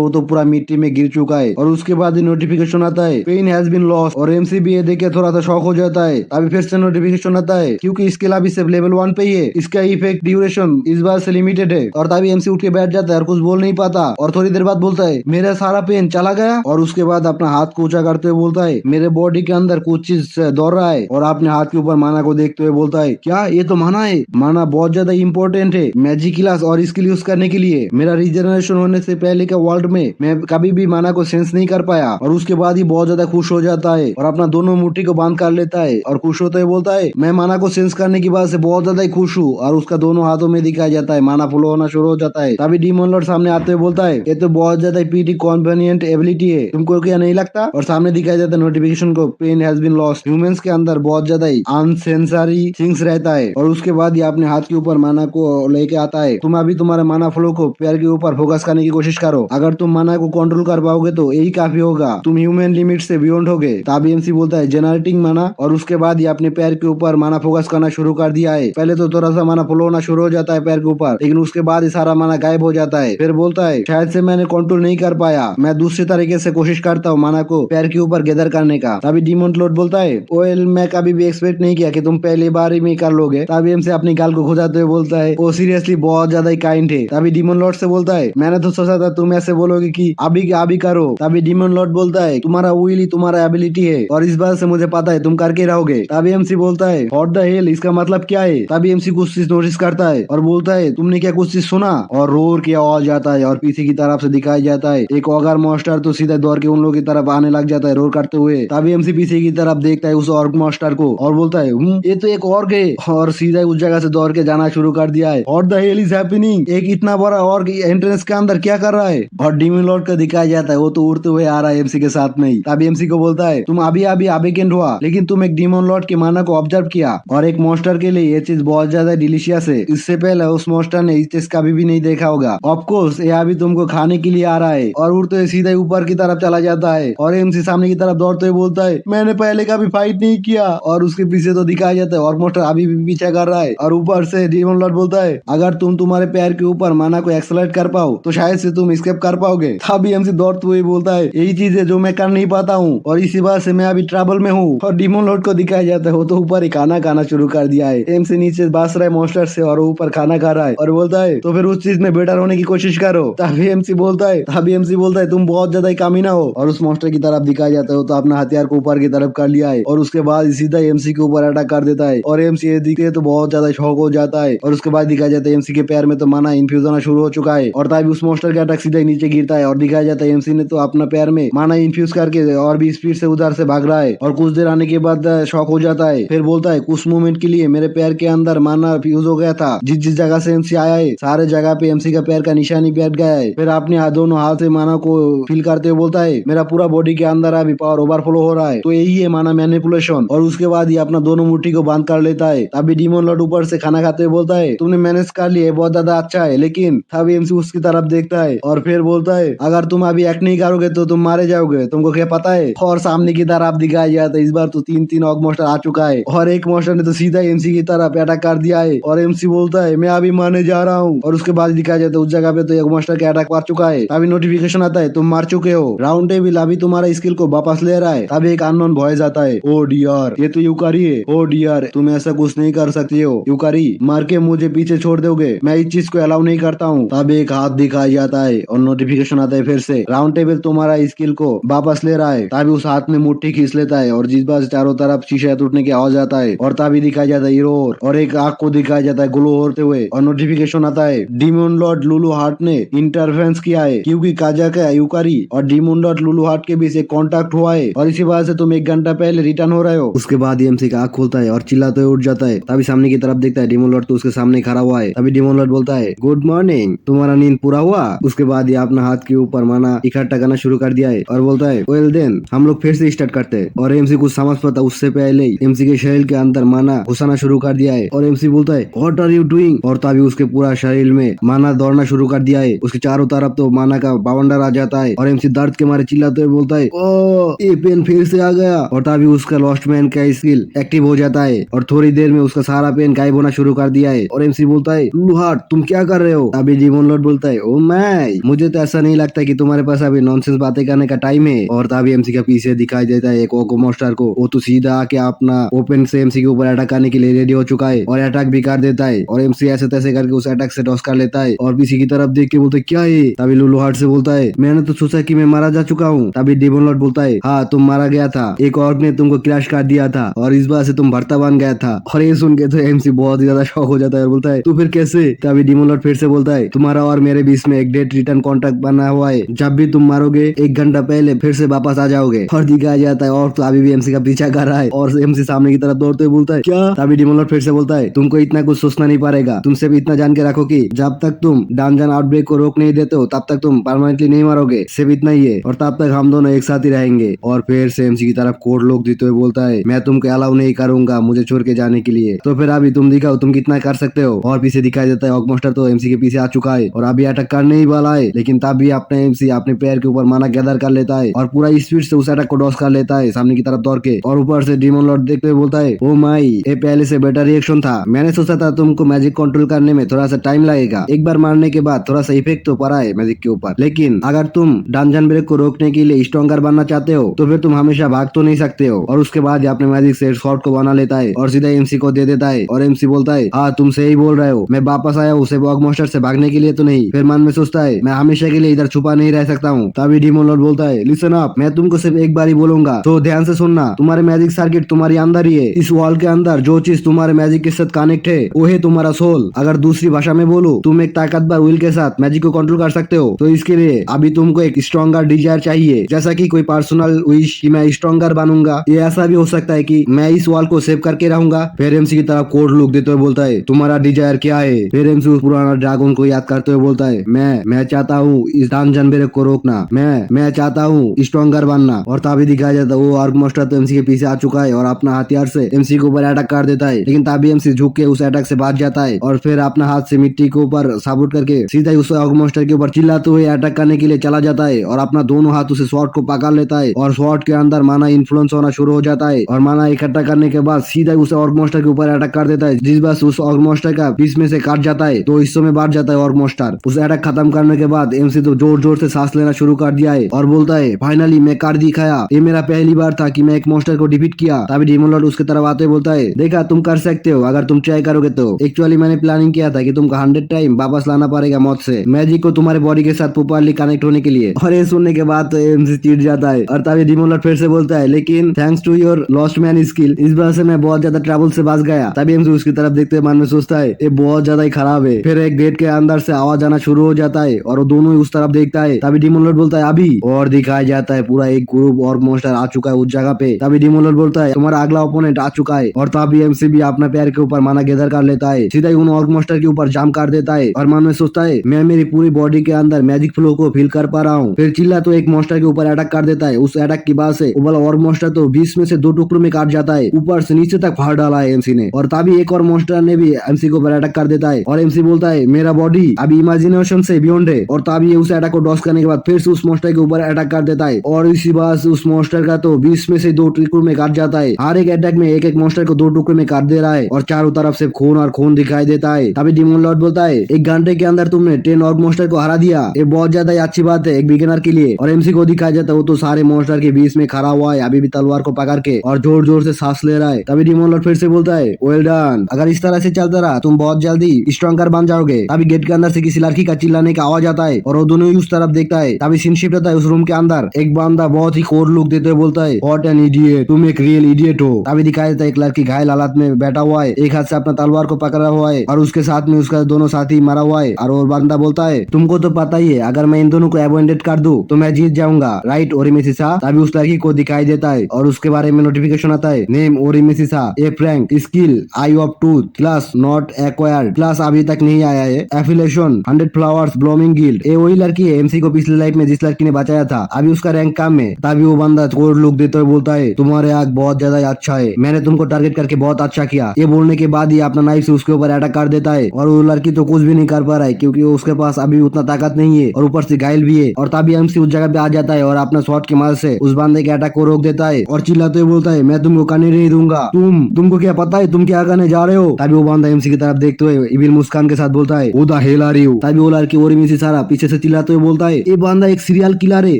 वो तो पूरा मिट्टी में गिर चुका है और उसके बाद ही नोटिफिकेशन आता है पेन हैज बीन लॉस्ट और एमसी भी ये देख के थोड़ा सा शॉक हो जाता है। अभी फिर से नोटिफिकेशन आता है क्योंकि स्किल अभी सिर्फ लेवल 1 पे ही है, इसका इफेक्ट ड्यूरेशन इस बार से लिमिटेड है। और तभी एमसी उठ के बैठ जाता है और कुछ बोल नहीं पाता और थोड़ी देर बाद बोलता है मेरा सारा पेन चला गया। और उसके बाद अपना हाथ को ऊंचा करते हुए बोलता है मेरे बॉडी के अंदर कुछ चीज दौड़ रहा है और अपने हाथ के ऊपर माना को देखते हुए बोलता है क्या ये तो माना है, माना बहुत ज्यादा इंपॉर्टेंट है मैजिक क्लास और स्किल यूज करने के लिए। मेरा रिजनरेशन होने से पहले के वर्ल्ड में मैं कभी भी माना को सेंस नहीं कर पाया। और उसके बाद ही बहुत ज्यादा खुश हो जाता है और अपना दोनों मुट्ठी को बांध कर लेता है और खुश होते हुए बोलता है मैं माना को सेंस करने की बाद से बहुत ज्यादा ही खुश हूँ। और उसका दोनों हाथों में दिखाया जाता है माना फ्लो होना शुरू हो जाता है। तभी डीमन लॉर्ड सामने आते हुए बोलता है ये तो बहुत ज्यादा पीटी कॉन्वेनियंट एबिलिटी है, तुमको क्या नहीं लगता। और सामने दिखाया जाता है नोटिफिकेशन को pain has been lost, humans के अंदर बहुत ज्यादा ही अनसेंसरी थिंग्स रहता है। और उसके बाद ये अपने हाथ के ऊपर माना को लेके आता है तुम अभी तुम्हारे माना फ्लो को पैर के ऊपर फोकस करने की कोशिश करो, अगर तुम माना को कंट्रोल कर पाओगे तो यही काफी होगा, तुम ह्यूमन लिमिट से बियॉन्ड होगे। तभी एमसी बोलता है जनरेटिंग माना और उसके बाद ये अपने पैर के ऊपर माना फोकस करना शुरू कर दिया है। पहले तो थोड़ा सा माना फ्लो होना शुरू हो जाता है पैर के ऊपर लेकिन उसके बाद ही सारा माना गायब हो जाता है। फिर बोलता है शायद से मैंने कंट्रोल नहीं कर पाया, मैं दूसरे तरीके से कोशिश करता हूँ माना को पैर के ऊपर गैदर करने का। तभी डीमन लॉर्ड बोलता है ओएल मैं कभी भी एक्सपेक्ट नहीं किया कि तुम पहली बार ही में कर लोगे। तभी एमसी अपनी गाल को खुजाते हुए बोलता है वो सीरियसली बहुत ज्यादा ही काइंड है। तभी डीमन लॉर्ड से बोलता है मैंने तो सोचा था तुम ऐसे बोलोगे कि अभी के अभी करो। तभी डीमन लॉर्ड बोलता है तुम्हारा विल ही तुम्हारा एबिलिटी है और इस बात से मुझे पता है तुम करके रहोगे। तभी एमसी बोलता है व्हाट द हेल, इसका मतलब क्या है। तभी एमसी कुछ चीज नोटिस करता है और बोलता है तुमने क्या कुछ चीज सुना। और रोर की आवाज जाता है और पीछे की तरफ से दिखाया जाता है एक ऑगर मॉन्स्टर तो सीधा दौड़ के उन लोगों की तरफ आने लग जाता है रोर करते हुए। तभी एमसी पीछे की तरफ देखता है उस ऑर्ग मॉन्स्टर को और बोलता है ये तो एक ऑर्ग है और सीधा उस जगह से दौड़ के जाना शुरू कर दिया है। What the hell is happening, एक इतना बड़ा ऑर्ग एंट्रेंस के अंदर क्या कर रहा है। और डीमन लॉर्ड को दिखाया जाता है वो तो उड़ते हुए आ रहा है एमसी के साथ में ही। तभी एमसी को बोलता है तुम अभी अभी अवेकेंड हुआ लेकिन तुम एक डीमन लॉर्ड के माना को ऑब्जर्व किया और एक मॉन्स्टर के लिए ये चीज बहुत ज्यादा डिलीशियस है, इससे पहले उस मॉन्स्टर ने इस चीज कभी भी नहीं देखा होगा। ऑफकोर्स ये अभी तुमको खाने के लिए आ रहा है। और उड़ते हुए सीधे ऊपर की तरफ चला जाता है और एमसी सामने की तरफ दौड़ते हुए बोलता है मैंने पहले कभी फाइट नहीं किया। और उसके पीछे तो दिखाया जाता है और मॉन्स्टर अभी भी पीछे कर रहा है। और ऊपर से डीमन लॉर्ड बोलता है अगर तुम तुम्हारे पैर के ऊपर माना को एक्सलेट कर पाओ तो शायद से तुम स्केप कर पाओगे। तभी एमसी दौड़ते हुए बोलता है यही चीज है जो मैं कर नहीं पाता हूँ और इसी बात से मैं अभी ट्रबल में हूँ। और डीमन लॉर्ड को दिखाया जाता है वो तो ऊपर ही खाना खाना शुरू कर दिया है, एमसी नीचे बास रहा है मॉन्स्टर से और ऊपर खाना खा रहा है और बोलता है तो फिर उस चीज में बेटर होने की कोशिश करो। तभी एमसी बोलता है तुम बहुत ज्यादा ही कामीना हो। और उस मॉन्स्टर की तरफ दिखाया जाता है वो तो अपना हथियार को ऊपर की तरफ कर लिया है और उसके बाद सीधा एमसी के ऊपर अटैक कर देता है। और एमसी ये दिखते तो बहुत ज्यादा शौक हो जाता है और उसके बाद दिखाया जाता है एमसी के पैर में तो माना इन्फ्यूज होना शुरू हो चुका है। और तभी उस मॉन्स्टर का अटैक सीधा नीचे गिरता है और दिखाया जाता है एमसी ने तो अपना पैर में माना इन्फ्यूज करके और भी स्पीड से उधर से भाग रहा है। और कुछ देर आने के बाद शॉक हो जाता है। फिर बोलता है कुछ मोमेंट के लिए मेरे पैर के अंदर माना फ्यूज हो गया था, जिस जिस जगह से एमसी आया है सारे जगह पे एमसी का पैर का निशानी बैठ गया है। फिर अपने दोनों हाथ से माना को फील करते हुए बोलता है मेरा पूरा बॉडी के अंदर अभी पावर ओवरफ्लो हो रहा है, तो यही है माना मैनिपुलेशन। और उसके बाद ये अपना दोनों मुट्ठी को बांध कर लेता है। तभी डीमन लॉर्ड ऊपर से खाना खाते हुए बोलता है तुमने मैनेज कर लिया बहुत ज्यादा अच्छा है, लेकिन तभी एमसी उसकी तरफ देखता है और फिर बोलता है अगर तुम अभी एक्ट नहीं करोगे तो तुम मारे जाओगे, तुमको क्या पता है। और सामने की तरफ दिखाया जाता है इस बार तो 3-3 ऑग मोस्टर आ चुका है और एक मोस्टर ने तो सीधा एमसी की तरफ अटैक कर दिया है और एमसी बोलता है मैं अभी मारने जा रहा हूँ। और उसके बाद दिखाया जाता है उस जगह पे तो एक मोस्टर के अटैक कर चुका है। अभी नोटिफिकेशन आता है तुम मार चुके हो, राउंड टेबल अभी तुम्हारा स्किल को वापस ले रहा है। तभी एक अननोन वॉइस आता है, ओ डियर ये तो यूकारी है, ओ डियर तुम ऐसा कुछ नहीं कर सकती हो, यूकारी मार के मुझे पीछे छोड़ दोगे, मैं इस चीज को अलाउ नहीं करता हूँ। तब एक हाथ दिखाया जाता है और नोटिफिकेशन आता है फिर से राउंड टेबल तुम्हारा स्किल को वापस ले रहा है। तभी उस हाथ में मुट्ठी खींच लेता है और जिस बार चारों तरफ शीशा टूटने की आवाज आता है और तभी दिखाया जाता है हीरो और एक आग को दिखाया जाता है ग्लो होते हुए और नोटिफिकेशन आता है डीमन लॉर्ड लुलु हार्ट ने इंटरफेरेंस किया है क्योंकि काजा का यूकारी और डीमन लॉर्ड लुलु हार्ट के बीच एक कॉन्टैक्ट हुआ है और इसी वजह से तुम 1 घंटा पहले रिटर्न हो रहे हो। उसके बाद एमसी का आँख खुलता है और चिल्लाते हुए उठ जाता है। तभी सामने की तरफ देखता है डीमन लॉर्ड तो उसके सामने खड़ा हुआ है। तभी डीमन लॉर्ड बोलता है गुड मॉर्निंग, तुम्हारा नींद पूरा हुआ। उसके बाद ये अपना हाथ के ऊपर माना इकट्ठा करना शुरू कर दिया है और बोलता है वेल देन हम लोग फिर से स्टार्ट करते हैं। और एमसी कुछ समझ पाता उससे पहले ही एमसी के शरीर के अंदर माना घुसाना शुरू कर दिया है और एमसी बोलता है व्हाट आर यू डूइंग। और तभी उसके पूरा शरीर में माना दौड़ना शुरू कर दिया है। उसके चारों तरफ तो माना का बावंडर आ जाता है और एमसी दर्द के मारे चिल्लाते हुए बोलता है ओ ये पेन फिर से आ गया। और तभी उसका लॉस्ट मैन का स्किल एक्टिव हो जाता है और थोड़ी देर में उसका सारा पेन गायब होना शुरू कर दिया है। और एमसी बोलता है लुलु हार्ट तुम क्या कर रहे हो। अभी डीमन लॉर्ड बोलता है ओ मैं मुझे तो ऐसा नहीं लगता कि तुम्हारे पास अभी नॉनसेंस बातें करने का टाइम है। और तभी एमसी का पीछे दिखाई देता है एक ओको मोस्टर को, वो तो सीधा आके अपना ओपन से एमसी के ऊपर अटैक करने के लिए रेडी हो चुका है और अटैक भी कर देता है और एमसी ऐसे तैसे करके उस अटैक से टॉस कर लेता है और पीछे की तरफ देख के बोलते क्या है। तभी लुलु हार्ट से बोलता है मैंने तो सोचा कि मैं मारा जा चुका हूँ। तभी डीमन लॉर्ड बोलता है हाँ तुम मारा गया था, एक और ने तुमको क्रैश कर दिया था और इस बार से तुम भरता बन गया था। और ये सुन के तो एमसी बहुत ही ज्यादा शॉक हो जाता है और बोलता है तू फिर कैसे। तभी डीमन लॉर्ड फिर से बोलता है तुम्हारा और मेरे बीच में एक डेट रिटर्न कॉन्ट्रैक्ट बना हुआ है, जब भी तुम मारोगे 1 घंटा पहले फिर से वापस आ जाओगे। और दिखाया जाता है और तो अभी भी एमसी का पीछा कर रहा है और एमसी सामने की तरफ दौड़ते हुए बोलता है क्या। तभी डीमन लॉर्ड फिर से बोलता है तुमको इतना कुछ सोचना नहीं पड़ेगा, तुम सिर्फ इतना जान के रखो कि जब तक तुम डंजन आउटब्रेक को रोक नहीं देते हो तब तक तुम परमानेंटली नहीं मारोगे, सिर्फ इतना ही है और तब तक हम दोनों एक साथ ही रहेंगे। और फिर से एमसी की तरफ कोड लोग देते हुए बोलता है मैं तुमको अलाउ नहीं करूंगा मुझे छोड़ के जाने के लिए, तो फिर अभी तुम दिखाओ तुम कितना कर सकते हो। और पीछे दिखाई देता है ऑग मोस्टर तो एमसी के पीछे आ चुका है और अभी अटैक करने ही वाला है, लेकिन तब भी अपने एमसी अपने पैर के ऊपर माना गैदर कर लेता है और पूरा स्पीड से उस अटैक को डॉस कर लेता है सामने की तरफ दौड़ के। और ऊपर से डीमन लॉर्ड देखते हुए बोलता है ओ माई ये पहले से बेटर रिएक्शन था, मैंने सोचा था तुमको मैजिक कंट्रोल करने में थोड़ा सा टाइम लगेगा, एक बार मारने के बाद थोड़ा सा इफेक्ट तो पड़ा है मैजिक के ऊपर, लेकिन अगर तुम डंजन ब्रेक को रोकने के लिए स्ट्रॉन्गर बनना चाहते हो तो फिर तुम हमेशा भाग तो नहीं सकते हो। और उसके बाद अपने मैजिक से शॉर्ट को बना लेता है और सीधा एमसी को दे देता है और एमसी बोलता है हाँ तुम सही बोल रहे हो, मैं वापस आया हूँ सिर्फ ऑग मोस्टर से भागने के लिए तो नहीं। फिर मन में सोचता है मैं हमेशा के लिए इधर छुपा नहीं रह सकता हूँ। तभी डीमन लॉर्ड बोलता है लिसन अप, मैं तुमको सिर्फ एक बार ही बोलूंगा तो ध्यान से सुनना, तुम्हारे मैजिक सर्किट तुम्हारे अंदर ही है, इस वॉल के अंदर जो चीज तुम्हारे मैजिक के साथ कनेक्ट है वो है तुम्हारा सोल। अगर दूसरी भाषा में बोलो तुम एक ताकतवर विल के साथ मैजिक को कंट्रोल कर सकते हो, तो इसके लिए अभी तुमको एक स्ट्रॉन्गर डिजायर चाहिए, जैसा कि कोई पर्सनल विश कि मैं स्ट्रॉन्गर बनूंगा, ये ऐसा भी हो सकता है कि मैं इस वॉल को सेव करके रहूंगा। फिर एमसी की तरफ कोड लुक देते हुए बोलता है तुम्हारा डिजायर क्या है। फिर एमसी उस पुराना ड्रैगन को याद करते हुए बोलता है मैं चाहता हूँ इस डंजन ब्रेक को रोकना, मैं चाहता हूँ स्ट्रॉन्गर बनना। और तभी दिखाया जाता है वो ऑग मोस्टर तो एमसी के पीछे आ चुका है और अपना हथियार से एमसी के ऊपर अटैक कर देता है, लेकिन तभी एमसी झुक के उस अटैक से बच जाता है और फिर अपना हाथ से मिट्टी के ऊपर साबुत करके सीधा ही उस ऑग मोस्टर के ऊपर चिल्लाते हुए अटैक करने के लिए चला जाता है और अपना दोनों हाथ उसे स्वॉर्ड को पकड़ लेता है और स्वॉर्ड के अंदर माना इन्फ्लुएंस होना शुरू हो जाता है और माना इकट्ठा करने के बाद सीधा उस ऑग मोस्टर के ऊपर अटैक कर देता है, जिस बार उस ऑग मोस्टर का बीच में से काट जाता है तो हिस्सों में बांट जाता है ऑग मोस्टर। उस अटैक खत्म करने के बाद एमसी तो जोर जोर से सांस लेना शुरू कर दिया है और बोलता है फाइनली मैं कर दिखाया, ये मेरा पहली बार था कि मैं एक मोस्टर को डिफीट किया। तभी डीमन लॉर्ड उसके तरफ आते बोलता है देखा तुम कर सकते हो अगर तुम ट्राई करोगे तो। एक्चुअली मैंने प्लानिंग किया था कि तुमको 100 टाइम वापस लाना पड़ेगा मौत से मैजिक को तुम्हारे बॉडी के साथ प्रॉपर्ली कनेक्ट होने के लिए। और ये सुनने के बाद तो एमसी चिढ़ जाता है और तभी डीमन लॉर्ड फिर से बोलता है लेकिन thanks to your lost man skill इस बार से मैं बहुत ज्यादा ट्रबल से बच गया। तभी एमसी उसकी तरफ देखते हुए मन में सोचता है ये बहुत ज्यादा ही खराब है। फिर एक गेट के अंदर से आवाज आना शुरू हो जाता है और वो दोनों ही उस तरफ देखता है। तभी डीमन लॉर्ड बोलता है अभी, और दिखाया जाता है पूरा एक ग्रुप और मोस्टर आ चुका है उस जगह पे। तभी डीमन लॉर्ड बोलता है तुम्हारा अगला ओपोनेंट आ चुका है और तभी एमसी भी अपना पैर के ऊपर माना गैदर कर लेता है, सीधा ही उन ऑग मोस्टर के ऊपर जाम कर देता है और मन में सोचता है मैं मेरी पूरी बॉडी के अंदर मैजिक फ्लो को फील कर पा रहा हूँ। फिर चिल्ला तो एक मोस्टर के ऊपर अटैक कर देता है, उस अटैक की बात से वो वाला ऑग मोस्टर तो बीच में से 2 टुकड़ों में काट जाता है, ऊपर से नीचे तक फाड़ डाला है एमसी ने। और तभी एक और मोस्टर ने भी एमसी को ऊपर अटैक कर देता है और एमसी बोलता है है मेरा बॉडी अभी इमेजिनेशन से बियॉन्ड है, और तभी उस अटैक को डॉस करने के बाद फिर से उस मॉन्स्टर के ऊपर अटैक कर देता है, और इसी बात उस मॉन्स्टर का तो 20 में से 2 टुकड़ों में काट जाता है। हर एक अटैक में एक एक मॉन्स्टर को 2 टुकड़े में काट दे रहा है और चारों तरफ से खून और खून दिखाई देता है। तभी डिमोन लॉर्ड बोलता है 1 घंटे के अंदर तुमने 10 ऑर्ग मॉन्स्टर को हरा दिया, ये बहुत ज्यादा ही अच्छी बात है एक बिगिनर के लिए। और एमसी को दिखाया जाता है वो तो सारे मॉन्स्टर के बीच में खड़ा हुआ है अभी भी तलवार को पकड़ के और जोर जोर से सांस ले रहा है। तभी डिमोन लॉर्ड फिर से बोलता है वेल डन, अगर इस तरह से चलता रहा तुम बहुत जल्दी स्ट्रॉन्गर बन जाओगे। तभी गेट के अंदर से किसी लड़की का चिल्लाने का आवाज आता है और वो दोनों ही उस तरफ देखता है। तभी सीन शिफ्ट होता है उस रूम के अंदर एक बंदा बहुत ही कोड लुक देते हुए बोलता है व्हाट एन इडियट, तुम एक रियल इडियट हो। तभी दिखाया जाता है एक लड़की घायल हालत में बैठा हुआ है, एक हाथ से अपना तलवार को पकड़ा हुआ है और उसके साथ में उसका दोनों साथी मरा हुआ है। और वो बंदा बोलता है तुमको तो पता ही है अगर मैं इन दोनों को अबॉइंडेड कर दूं तो मैं जीत जाऊंगा, राइट ओरिमिसिसा। तभी उस लड़की को दिखाई देता है और उसके बारे में नोटिफिकेशन आता है नेम ओरिमिसिसा, a prank skill eye of tooth class not acquired, class अभी तक नहीं आया है, एफिलेशन 100 फ्लावर्स ब्लूमिंग गिल्ड। ये वही लड़की है एमसी को पिछले लाइफ में जिस लड़की ने बचाया था, अभी उसका रैंक कम है। तभी वो बंदा कोड लुक देते हुए बोलता है तुम्हारे आग बहुत ज्यादा अच्छा है, मैंने तुमको टारगेट करके बहुत अच्छा किया। ये बोलने के बाद ही अपना नाइफ से उसके ऊपर अटैक कर देता है और वो लड़की तो कुछ भी नहीं कर पा रहा है क्योंकि उसके पास अभी उतना ताकत नहीं है और ऊपर से घायल भी है। और तभी एमसी उस जगह पे आ जाता है और अपना शॉट की मदद से उस बंदे के अटैक को रोक देता है और चिल्लाते हुए बोलता है मैं तुमको करने नहीं दूंगा, तुमको क्या पता है तुम क्या करने जा रहे हो। तभी वो बंदा एमसी की तरफ देखते हुए इविल मुस्कान के साथ बोलता है वो द हेल आर यू। तभी वो लड़की ओरिमिसिसा पीछे से चिल्लाते हुए बोलता है ये बंदा एक सीरियल किलर है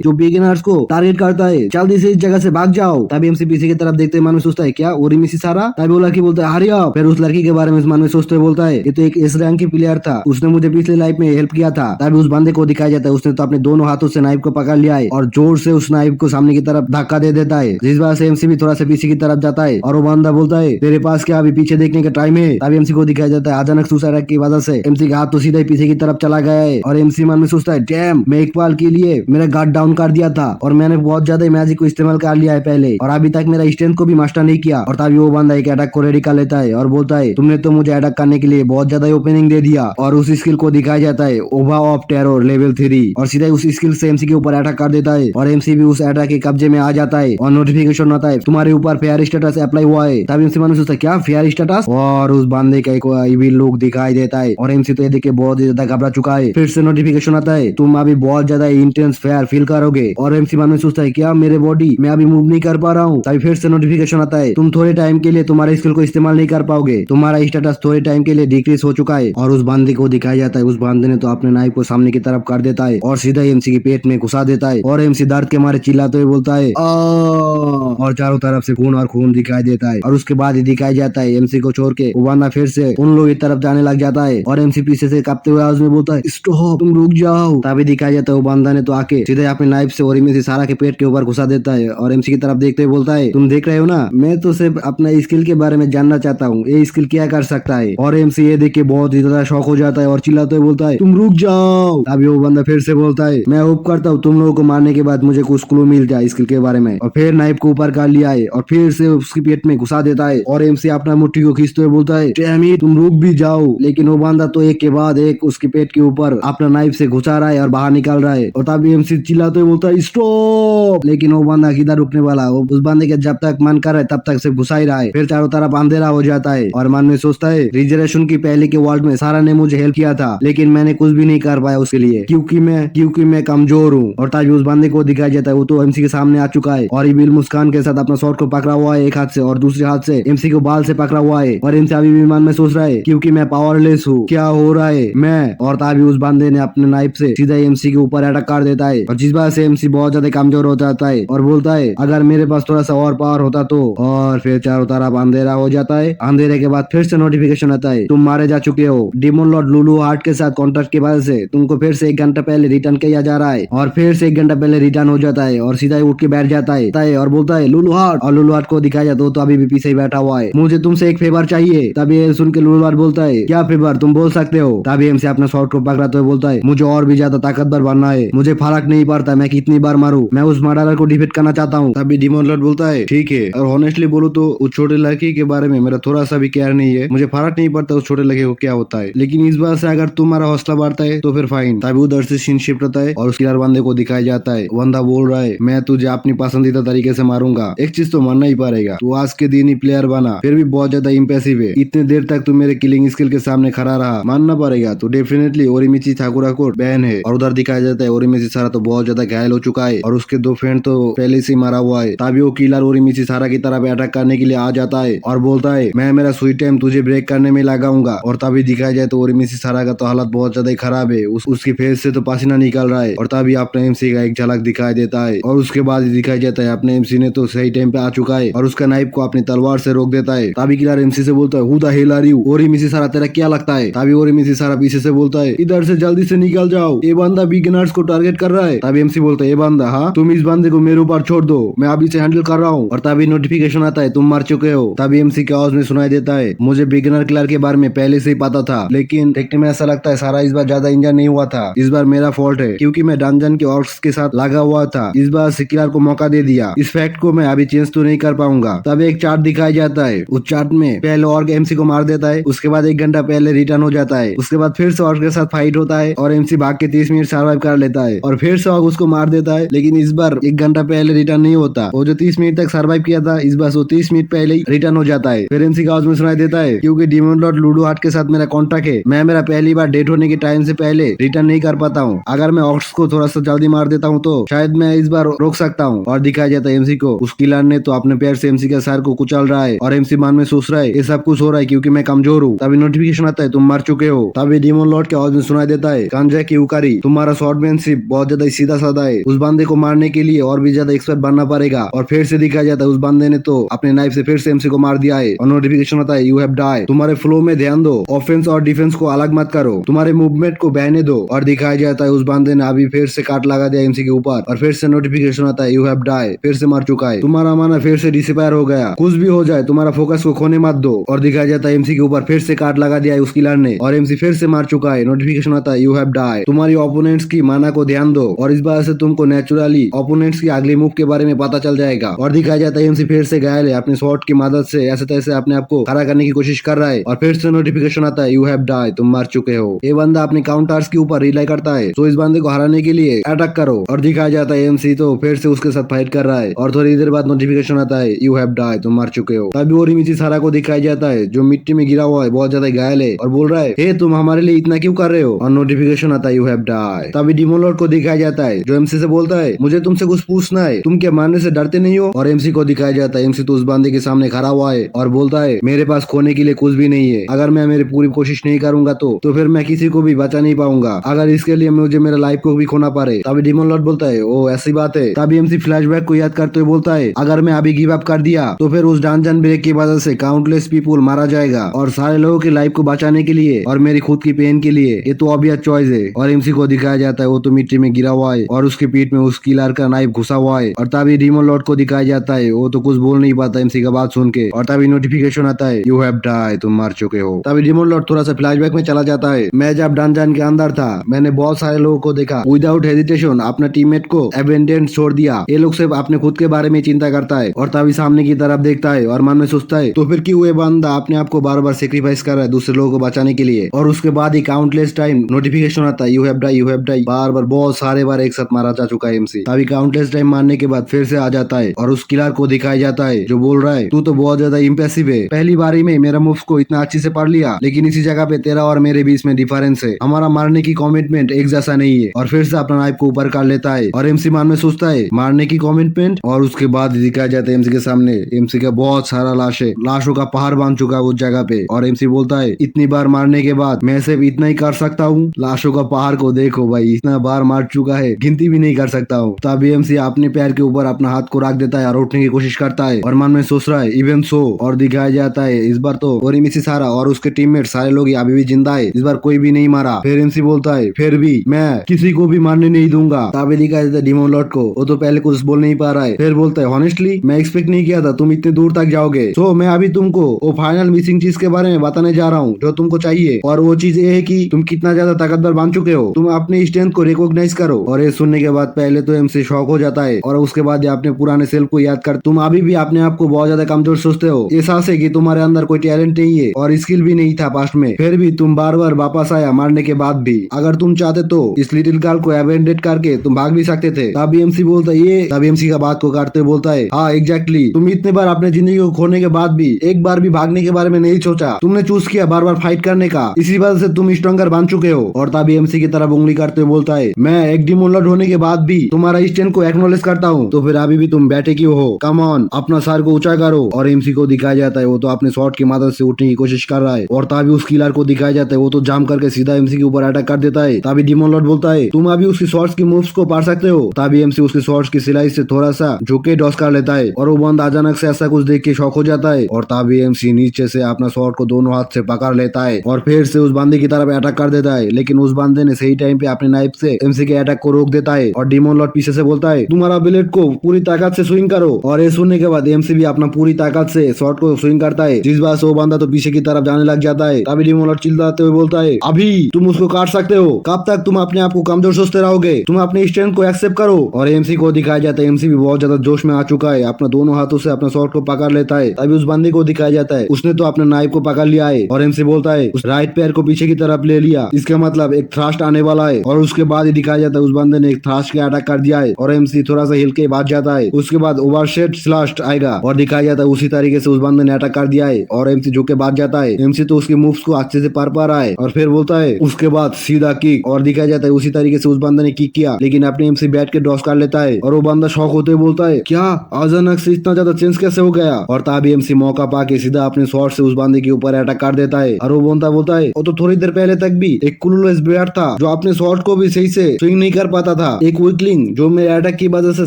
जो बिगिनर्स को टारगेट करता है, जल्दी से इस जगह से भाग जाओ। तभी एमसी पीछे की तरफ देखते मन में सोचता है क्या ओरिमिसिसा। तभी वो लड़की बोलता है हरी अप। फिर उस लड़की के बारे में मन में सोचते हुए बोलता है ये तो एक एस रैंक की प्लेयर था, उसने मुझे पिछले लाइफ में हेल्प किया था। तभी उस बंदे को दिखाया जाता है उसने तो अपने दोनों हाथों से नाइफ को पकड़ लिया है और जोर से उस नाइफ को सामने की तरफ धक्का दे देता है, जिस वजह से एमसी भी थोड़ा सा पीछे की तरफ जाता है और वो बंदा बोलता है तेरे पास क्या अभी पीछे देखने का टाइम है। तभी एमसी को दिखाया जाता है अचानक सुसाइड की वजह से एमसी का हाथ तो सीधा ही पीछे की तरफ चला गया है और एमसी मन में सोचता है डैम, मैं एक पल के लिए मेरा गार्ड डाउन कर दिया था और मैंने बहुत ज्यादा मैजिक को इस्तेमाल कर लिया है पहले और अभी तक मेरा स्ट्रेंथ को भी मास्टर नहीं किया। और तभी वो बंदा एक अटैक को रेडी कर लेता है और बोलता है तुमने तो मुझे अटैक करने के लिए बहुत ज्यादा ओपनिंग दे दिया। और उस स्किल को दिखाया जाता है ओवा ऑफ टेरर लेवल 3 और सीधा उस स्किल से एमसी के ऊपर अटैक कर देता है और एमसी भी उस अटैक के कब्जे में आ जाता है और नोटिफिकेशन आता है तुम्हारे ऊपर फेयर स्टेटस अप्लाई हुआ है। तभी एमसी मन में सोचता है क्या फेयर स्टेटस, और उस बंदे का एक इविल लुक दिखाई देता है और एमसी तो ये देख के बहुत ज्यादा घबरा चुका है। फिर से नोटिफिकेशन आता है तुम अभी बहुत ज्यादा इंटेंस फेयर फील करोगे और एमसी मन में सोचता है क्या मेरे बॉडी मैं अभी मूव नहीं कर पा रहा हूँ। तभी फिर से नोटिफिकेशन आता है तुम थोड़े टाइम के लिए तुम्हारे स्किल को इस्तेमाल नहीं कर पाओगे, तुम्हारा स्टेटस थोड़े टाइम के लिए डिक्रीज हो चुका है। और उस बंदे को दिखाया जाता है उस बंदे ने तो अपने नाइफ को सामने की तरफ कर देता है और सीधा एमसी के पेट में घुसा देता है और एमसी दर्द के मारे चिल्लाते हुए बोलता है और चारों तरफ से खून और खून दिखाई देता है। और उसके बाद ही दिखाया जाता है एमसी को छोड़ के वो बंदा फिर से उन लोगों की तरफ जाने लग जाता है और एमसी पीछे से कांपते हुए आवाज में बोलता है स्टॉप, तुम रुक जाओ। तभी दिखाया जाता है वो बंदा ने तो आके सीधे अपने नाइफ से ओरिमिसिसा के पेट के ऊपर घुसा देता है और एमसी की तरफ देखते हुए बोलता है तुम देख रहे हो ना, मैं तो सिर्फ अपना स्किल के बारे में जानना चाहता हूँ, ये स्किल क्या कर सकता है। और एमसी ये देख के बहुत ही ज्यादा शॉक हो जाता है और चिल्लाते हुए बोलता है तुम रुक जाओ। तभी वो बंदा फिर से बोलता है मैं होप करता हूँ तुम लोगों को मारने के बाद मुझे कुछ क्लू मिल जाए स्किल के बारे में। और फिर नाइफ को ऊपर कर लिया है और फिर से उसके पेट में घुसा देता है और एमसी अपना मुट्ठी को खींचते हुए बोलता है डैम इट, तुम रुक भी जाओ। लेकिन वो बंदा तो एक के बाद एक उसके पेट के ऊपर अपना नाइफ से घुसा रहा है और बाहर निकाल रहा है और तभी एमसी चिल्लाते हुए बोलता है स्टॉप। लेकिन वो बंदा किधर रुकने वाला, वो उस बंदे के जब तक मन कर रहा है तब तक सिर्फ घुसा ही रहा है। फिर चारों तरफ अंधेरा हो जाता है और मन में सोचता है रिजर्वेशन की पहले के वर्ल्ड में सारा ने मुझे हेल्प किया था लेकिन मैंने कुछ भी नहीं कर पाया उसके लिए क्योंकि मैं कमजोर हूँ। और तभी उस बंदे को दिखाया जाता है वो तो एमसी के सामने आ चुका है और इविल मुस्कान के साथ अपना शॉट को पकड़ा हुआ है एक हाथ से और दूसरे हाथ से एमसी को बाल से पकड़ा हुआ है और एमसी अभी भी मन में सोच रहा है क्योंकि मैं पावरलेस हूँ क्या हो रहा है मैं। और तभी उस बंदे ने अपने नाइफ से सीधा एमसी के ऊपर अटैक कर देता है और जिस बात से एमसी बहुत ज्यादा कमजोर हो जाता है और बोलता है अगर मेरे पास थोड़ा सा और पावर होता तो। और फिर चारों तरफ अंधेरा हो जाता है। अंधेरे के बाद फिर से नोटिफिकेशन आता है तुम मारे जा चुके हो, डिमोन लॉर्ड लुलु हार्ट के साथ कॉन्ट्रैक्ट की वजह से तुमको फिर से 1 घंटा पहले रिटर्न किया जा रहा है। और फिर से 1 घंटा पहले रिटर्न हो जाता है और सीधा ही उठ के बैठ जाता है और बोलता है लुलु हार्ट। और लुलु हार्ट को दिखाया जाता है तो अभी भी पीछे ही बैठा हुआ है, मुझे तुमसे एक फेवर चाहिए। तभी ये सुन के लुलु हार्ट बोलता है क्या फेवर, तुम बोल सकते हो। तभी एमसी अपना शॉट को पकड़ाते हुए बोलता है मुझे और भी ज्यादा ताकतवर बनना है, मुझे फर्क नहीं पड़ता मैं कितनी बार मारू, मैं उस मर्डरर को डिफीट करना चाहता हूँ। तभी डिमोन लॉर्ड बोलता है ठीक है, और ऑनेस्टली बोलो तो उस छोटे लड़की के बारे में मेरा थोड़ा सा भी केयर नहीं है, मुझे फर्क नहीं पड़ता उस छोटे लड़के को क्या होता है, लेकिन इस बात से अगर तुम्हारा हौसला बढ़ता है तो फिर फाइन। तभी उधर से सीन शिफ्ट होता है और उस किलर बंदे को दिखाया जाता है। बंदा बोल रहा है मैं तुझे अपनी पसंदीदा तरीके से मारूंगा, एक चीज तो मानना ही पड़ेगा, तू आज के दिन ही प्लेयर बना फिर भी बहुत ज्यादा इम्प्रेसिव है, इतने देर तक तू मेरे किलिंग स्किल के सामने खड़ा रहा, मानना पड़ेगा। तो डेफिनेटली ओरिमिची साकुरा बहन है। और उधर दिखाया जाता है ओरिमिची सारा तो बहुत ज्यादा घायल हो चुका है और उसके दो फ्रेंड तो पहले से ही मारा हुआ है। तभी वो किलर ओरिमिची सारा की तरफ अटैक करने के लिए आ जाता है और बोलता है मैं मेरा स्वीट टाइम तुझे ब्रेक करने में लगाऊंगा। और तभी दिखाया जाए तो ओरिमिची सारा का तो हालत बहुत ज्यादा खराब है। उसकी फेस से तो पसीना निकल रहा है। और तभी अपने एमसी का एक झलक दिखाई देता है और उसके बाद ही दिखाई जाता है अपने एमसी ने तो सही टाइम पे आ चुका है और उसका नाइफ को अपनी तलवार से रोक देता है। तभी किलर एमसी से बोलता है who the hell are you? ओरिमिची सारा तेरा क्या लगता है? तभी ओरिमिची सारा पीछे से बोलता है इधर से जल्दी से निकल जाओ, ये बंदा बिगिनर्स को टारगेट कर रहा है। तभी एमसी बोलता है ये बंदा, हाँ तुम इस बंदे को मेरे ऊपर छोड़ दो, मैं अभी से हैंडल कर रहा हूँ। और तभी नोटिफिकेशन आता है तुम मर चुके हो। तभी एमसी की आवाज में सुनाई देता है मुझे बिगिनर किलर के बारे में पहले से ही पता था, लेकिन देखने में ऐसा लगता है सारा इस बार ज्यादा इंजन नहीं हुआ था। इस बार मेरा फॉल्ट है क्योंकि मैं डंजन के ऑर्क्स के साथ लगा हुआ था। इस बार सिकिलर को मौका दे दिया। इस फैक्ट को मैं अभी चेंज तो नहीं कर पाऊंगा। तब एक चार्ट दिखाया जाता है। उस चार्ट में पहले ऑर्क एमसी को मार देता है, उसके बाद 1 घंटा पहले रिटर्न हो जाता है, उसके बाद फिर से ऑर्क के साथ फाइट होता है और एमसी भाग के 30 मिनट सर्वाइव कर लेता है और फिर से ऑर्क उसको मार देता है। लेकिन इस बार 1 घंटा पहले रिटर्न नहीं होता। वो जो 30 मिनट तक सर्वाइव किया था इस बार वो 30 मिनट पहले ही रिटर्न हो जाता है। फिर एमसी का आवाज में सुनाई देता है क्योंकि डीमन लॉर्ड लूडो हार्ट के साथ मेरा कॉन्ट्रैक्ट है, मैं मेरा पहली बार डेट होने के टाइम से पहले रिटर्न नहीं कर पाता हूँ। अगर मैं ऑर्क्स को थोड़ा सा जल्दी मार देता हूँ तो शायद मैं इस बार रोक सकता हूँ। और दिखाया जाता है एमसी को उस किलर ने तो अपने पैर से एमसी के सर को कुचल रहा है और एमसी मन में सोच रहा है ये सब कुछ हो रहा है क्योंकि मैं कमजोर हूँ। तभी नोटिफिकेशन आता है तुम मर चुके हो। तभी डीमन लॉर्ड के आवाज में सुनाई देता है कांजा की उकारी तुम्हारा शॉर्टमैनशिप बहुत ज्यादा सीधा साधा है, उस बंदे को मारने के लिए और भी ज्यादा एक्सपर्ट बनना पड़ेगा। और फिर से दिखाया जाता है उस बंदे ने तो अपने नाइफ से फिर से एमसी को मार दिया है। और नोटिफिकेशन आता है यू हैव डाई, तुम्हारे फ्लो में ध्यान दो, ऑफेंस और डिफेंस को अलग मत करो, तुम्हारे मूवमेंट को बहने दो। और दिखाया जाता है उस बंदे ने अभी फिर से काट लगा दिया एमसी के ऊपर और फिर से नोटिफिकेशन आता है यू हैव डाई, फिर से मर चुका है, तुम्हारा माना फिर से डिसअपीयर हो गया। कुछ भी हो जाए तुम्हारा फोकस को खोने मत दो। और दिखाया जाता है एमसी के ऊपर फिर से काट लगा दिया है उस किलर ने और एमसी फिर से मार चुका है। नोटिफिकेशन आता है यू हैव डाई, तुम्हारी ओपोनेंट्स की माना को ध्यान दो और इस बार से तुमको नेचुरली ओपोनेंट्स की अगली मूव के बारे में पता चल जाएगा। और दिखाया जाता है एमसी फिर से घायल है, अपने शॉट की मदद से ऐसे तैसे अपने आप को खड़ा करने की कोशिश कर रहा है और फिर से नोटिफिकेशन आता है यू हैव डाई, तुम मर चुके हो। ये बंदा अपने काउंटर्स के ऊपर रिलाई करता है तो इस बंदे को हराने के लिए अटैक करो। और दिखाया जाता है एमसी तो फिर से उसके साथ फाइट कर रहा है और थोड़ी देर बाद नोटिफिकेशन आता है यू हैव डाई, तुम मर चुके हो। तभी ओरिमिची सारा को दिखाया जाता है जो मिट्टी में गिरा हुआ है, बहुत ज्यादा घायल है और बोल रहा है हे तुम हमारे लिए इतना क्यों कर रहे हो। और नोटिफिकेशन आता है यू हैव डाई। तभी डीमन लॉर्ड को दिखाया जाता है जो एमसी से बोलता है मुझे तुमसे कुछ पूछना है, तुम क्या मारने से डरते नहीं हो। और एमसी को दिखाया जाता है एमसी तो उस बंदे के सामने खड़ा हुआ है और बोलता है मेरे पास खोने के लिए कुछ भी नहीं है, अगर मैं मेरी पूरी कोशिश नहीं करूंगा तो फिर मैं किसी को भी बचा नहीं पाऊंगा, अगर इसके लिए मुझे मेरा लाइफ को भी खोना पड़े। तभी डीमन लॉर्ड बोलता है ओ ऐसी बात है। तभी एमसी फ्लैशबैक को याद करते हुए बोलता है अगर मैं अभी गिव अप कर दिया तो फिर उस डंजन ब्रेक की वजह से काउंटलेस पीपुल मारा जाएगा और सारे लोगों की लाइफ को बचाने के लिए और मेरी खुद की पेन के लिए ये तो ऑब्वियस चॉइस है। और एमसी को दिखाया जाता है वो तो मिट्टी में गिरा हुआ है और उसके पीठ में उस किलर का नाइफ घुसा हुआ है। और तभी डीमन लॉर्ड को दिखाया जाता है वो तो कुछ बोल नहीं पाता एमसी का बात सुन के। और तभी नोटिफिकेशन आता है यू हैव डाई, तुम मर चुके हो। तभी डीमन लॉर्ड थोड़ा सा फ्लैशबैक में चला जाता है मैं जब डंजन के अंदर था मैंने बहुत सारे लोगों को देखा विदाउट हेजिटेशन अपना टीममेट को अबेंडन छोड़ दिया, ये लोग सिर्फ अपने खुद के बारे में चिंता करता है। और तभी सामने की तरफ देखता है और मन में सोचता है तो फिर क्यों ये बंदा अपने आप को बार बार सेक्रीफाइस कर रहा है दूसरे लोगों को बचाने के लिए। और उसके बाद ही काउंटलेस टाइम नोटिफिकेशन आता है you have die, you have die, बार बार बहुत सारे बार एक साथ मारा जा चुका है एमसी। तभी काउंटलेस टाइम मारने के बाद फिर से आ जाता है और उस किलर को दिखाया जाता है जो बोल रहा है तू तो बहुत ज्यादा इम्प्रेसिव है, पहली बारी में मेरा मूव्स को इतना अच्छे से पढ़ लिया, लेकिन इसी जगह पे तेरा और मेरे बीच में डिफरेंस है, हमारा मारने की कमिटमेंट एक जैसा नहीं है। और फिर से अपना नाइफ को ऊपर कर लेता है और एमसी मन में सोचता है मारने की कमिटमेंट। और उसके बाद दिखाया जाता है एमसी के सामने एमसी का बहुत सारा लाश है, लाशों का पहाड़ बन चुका है उस जगह पे। और एमसी बोलता है इतनी बार मारने के बाद मैं सिर्फ इतना ही कर सकता हूँ, लाशों का पहाड़ को देखो भाई, इतना बार मार चुका है गिनती भी नहीं कर सकता हूँ। तभी एमसी अपने पैर के ऊपर अपना हाथ को रख देता है और उठने की कोशिश करता है और मन में सोच रहा है इवन सो। और दिखाया जाता है इस बार तो ओरिमिची सारा और उसके टीममेट सारे लोग अभी भी जिंदा है, इस बार कोई भी नहीं मारा। फिर एमसी बोलता है फिर भी मैं किसी को भी मारने नहीं दूंगा। तभी दिखाया जाता है डीमन लॉर्ड को, वो तो पहले कुछ बोल नहीं पा रहा है। फिर बोलता है हॉनेस्टली मैं एक्सपेक्ट नहीं किया था तुम इतने दूर तक जाओगे, तो मैं अभी तुमको वो फाइनल मिसिंग चीज के बारे में बताने जा रहा हूँ जो तुमको चाहिए। और वो चीज ये है कि तुम कितना ज्यादा ताकतवर बन चुके हो, तुम अपने स्ट्रेंथ को रिकॉग्नाइज करो। और ये सुनने के बाद पहले तो एमसी शॉक हो जाता है और उसके बाद अपने पुराने सेल्फ को याद कर तुम अभी भी अपने आप को बहुत ज्यादा कमजोर सोचते हो, एहसास है कि तुम्हारे अंदर कोई टैलेंट नहीं है और स्किल भी नहीं था पास्ट में, फिर भी तुम बार बार वापस आया मारने के बाद भी। अगर तुम चाहते तो इस लिटिल गर्ल को अबेंडेड करके तुम भाग भी सकते थे। तभी एमसी बोलता है ये, तभी एमसी का बात को काटते बोलता है हाँ एग्जैक्टली, तुम इतने बार अपने जिंदगी को खोने के बाद भी एक बार भी भागने के बारे में नहीं सोचा, तुमने चूज किया बार बार फाइट करने का। का, इसी वजह से तुम स्ट्रॉन्गर बन चुके हो। और तभी एमसी की तरफ उंगली करते हुए बोलता है, मैं एक डीमन लॉर्ड होने के बाद भी तुम्हारा स्टैंड को एक्नॉलेज करता हूँ, तो फिर अभी भी तुम बैठे क्यों हो? कम ऑन, अपना सर को ऊंचा करो। और एमसी को दिखाया जाता है वो तो अपने शॉट की मदद से उठने की कोशिश कर रहा है। और तभी उस किलर को दिखाया जाता है वो तो जाम करके सीधा एमसी के ऊपर अटैक कर देता है। तभी डीमन लॉर्ड बोलता है, तुम अभी उसकी शॉट्स की मूव्स को पढ़ सकते हो। तभी एमसी उसकी शॉट्स की सिलाई से थोड़ा सा झुके डॉस कर लेता है और वो बंदा अचानक से ऐसा कुछ देख के शॉक हो जाता है। और तभी एमसी नीचे से अपना शॉट को दोनों हाथ से पकड़ लेता है और फिर से उस बंदे की तरफ अटैक कर देता है। लेकिन उस बंदे ने सही टाइम पे अपने नाइफ से एमसी के अटैक को रोक देता है। और डीमन लॉर्ड पीछे से बोलता है, तुम्हारा ब्लेड को पूरी ताकत से स्विंग करो। और ये सुनने के बाद एमसी भी अपना पूरी ताकत से शॉट को स्विंग करता है, जिस बात से वो बंदा तो पीछे की तरफ जाने लग जाता है। तभी डीमन लॉर्ड चिल्लाते हुए बोलता है, अभी तुम उसको काट सकते हो, कब तक तुम अपने आप को कमजोर सोचते रहोगे? तुम अपने स्ट्रेंथ को एक्सेप्ट करो। और एमसी को दिखाया जाता है एमसी भी बहुत ज्यादा जोश में आ चुका है, अपना दोनों हाथों से अपना शॉट को पकड़ लेता है। तभी उस बंदे को दिखाया जाता है उसने तो अपने नाइफ को पकड़ लिया है। और एमसी बोलता है, उस राइट पैर को पीछे की तरफ ले लिया, इसका मतलब एक थ्रस्ट आने वाला है। और उसके बाद ही दिखाया जाता है उस बंदे ने एक थ्रस्ट के अटैक कर दिया है और एमसी थोड़ा सा हिल के बच जाता है। उसके बाद ओवरशेड स्लैश आएगा और दिखाया जाता है उसी तरीके से उस बंदे ने अटैक कर दिया है और एमसी झुक के बच जाता है। एमसी तो उसके मूव्स को अच्छे से पढ़ पा रहा है और फिर बोलता है उसके बाद सीधा किक, और दिखाया जाता है उसी तरीके से उस बंदे ने किक किया, लेकिन अपने एमसी बैठ के डॉस कर लेता है। और वो बंदा शॉक होते हुए बोलता है, क्या अचानक से इतना ज्यादा चेंज कैसे हो गया? और तभी एमसी मौका पाके सीधा अपने शॉट से उस बंदे के ऊपर अटैक कर देता है। और वो बंदा बोलता है, वो तो थोड़ी देर पहले तक भी एक क्लूलेस प्लेयर था जो अपने शॉट को भी सही से स्विंग नहीं कर पाता था, एक वीकलिंग जो मेरे अटैक की वजह से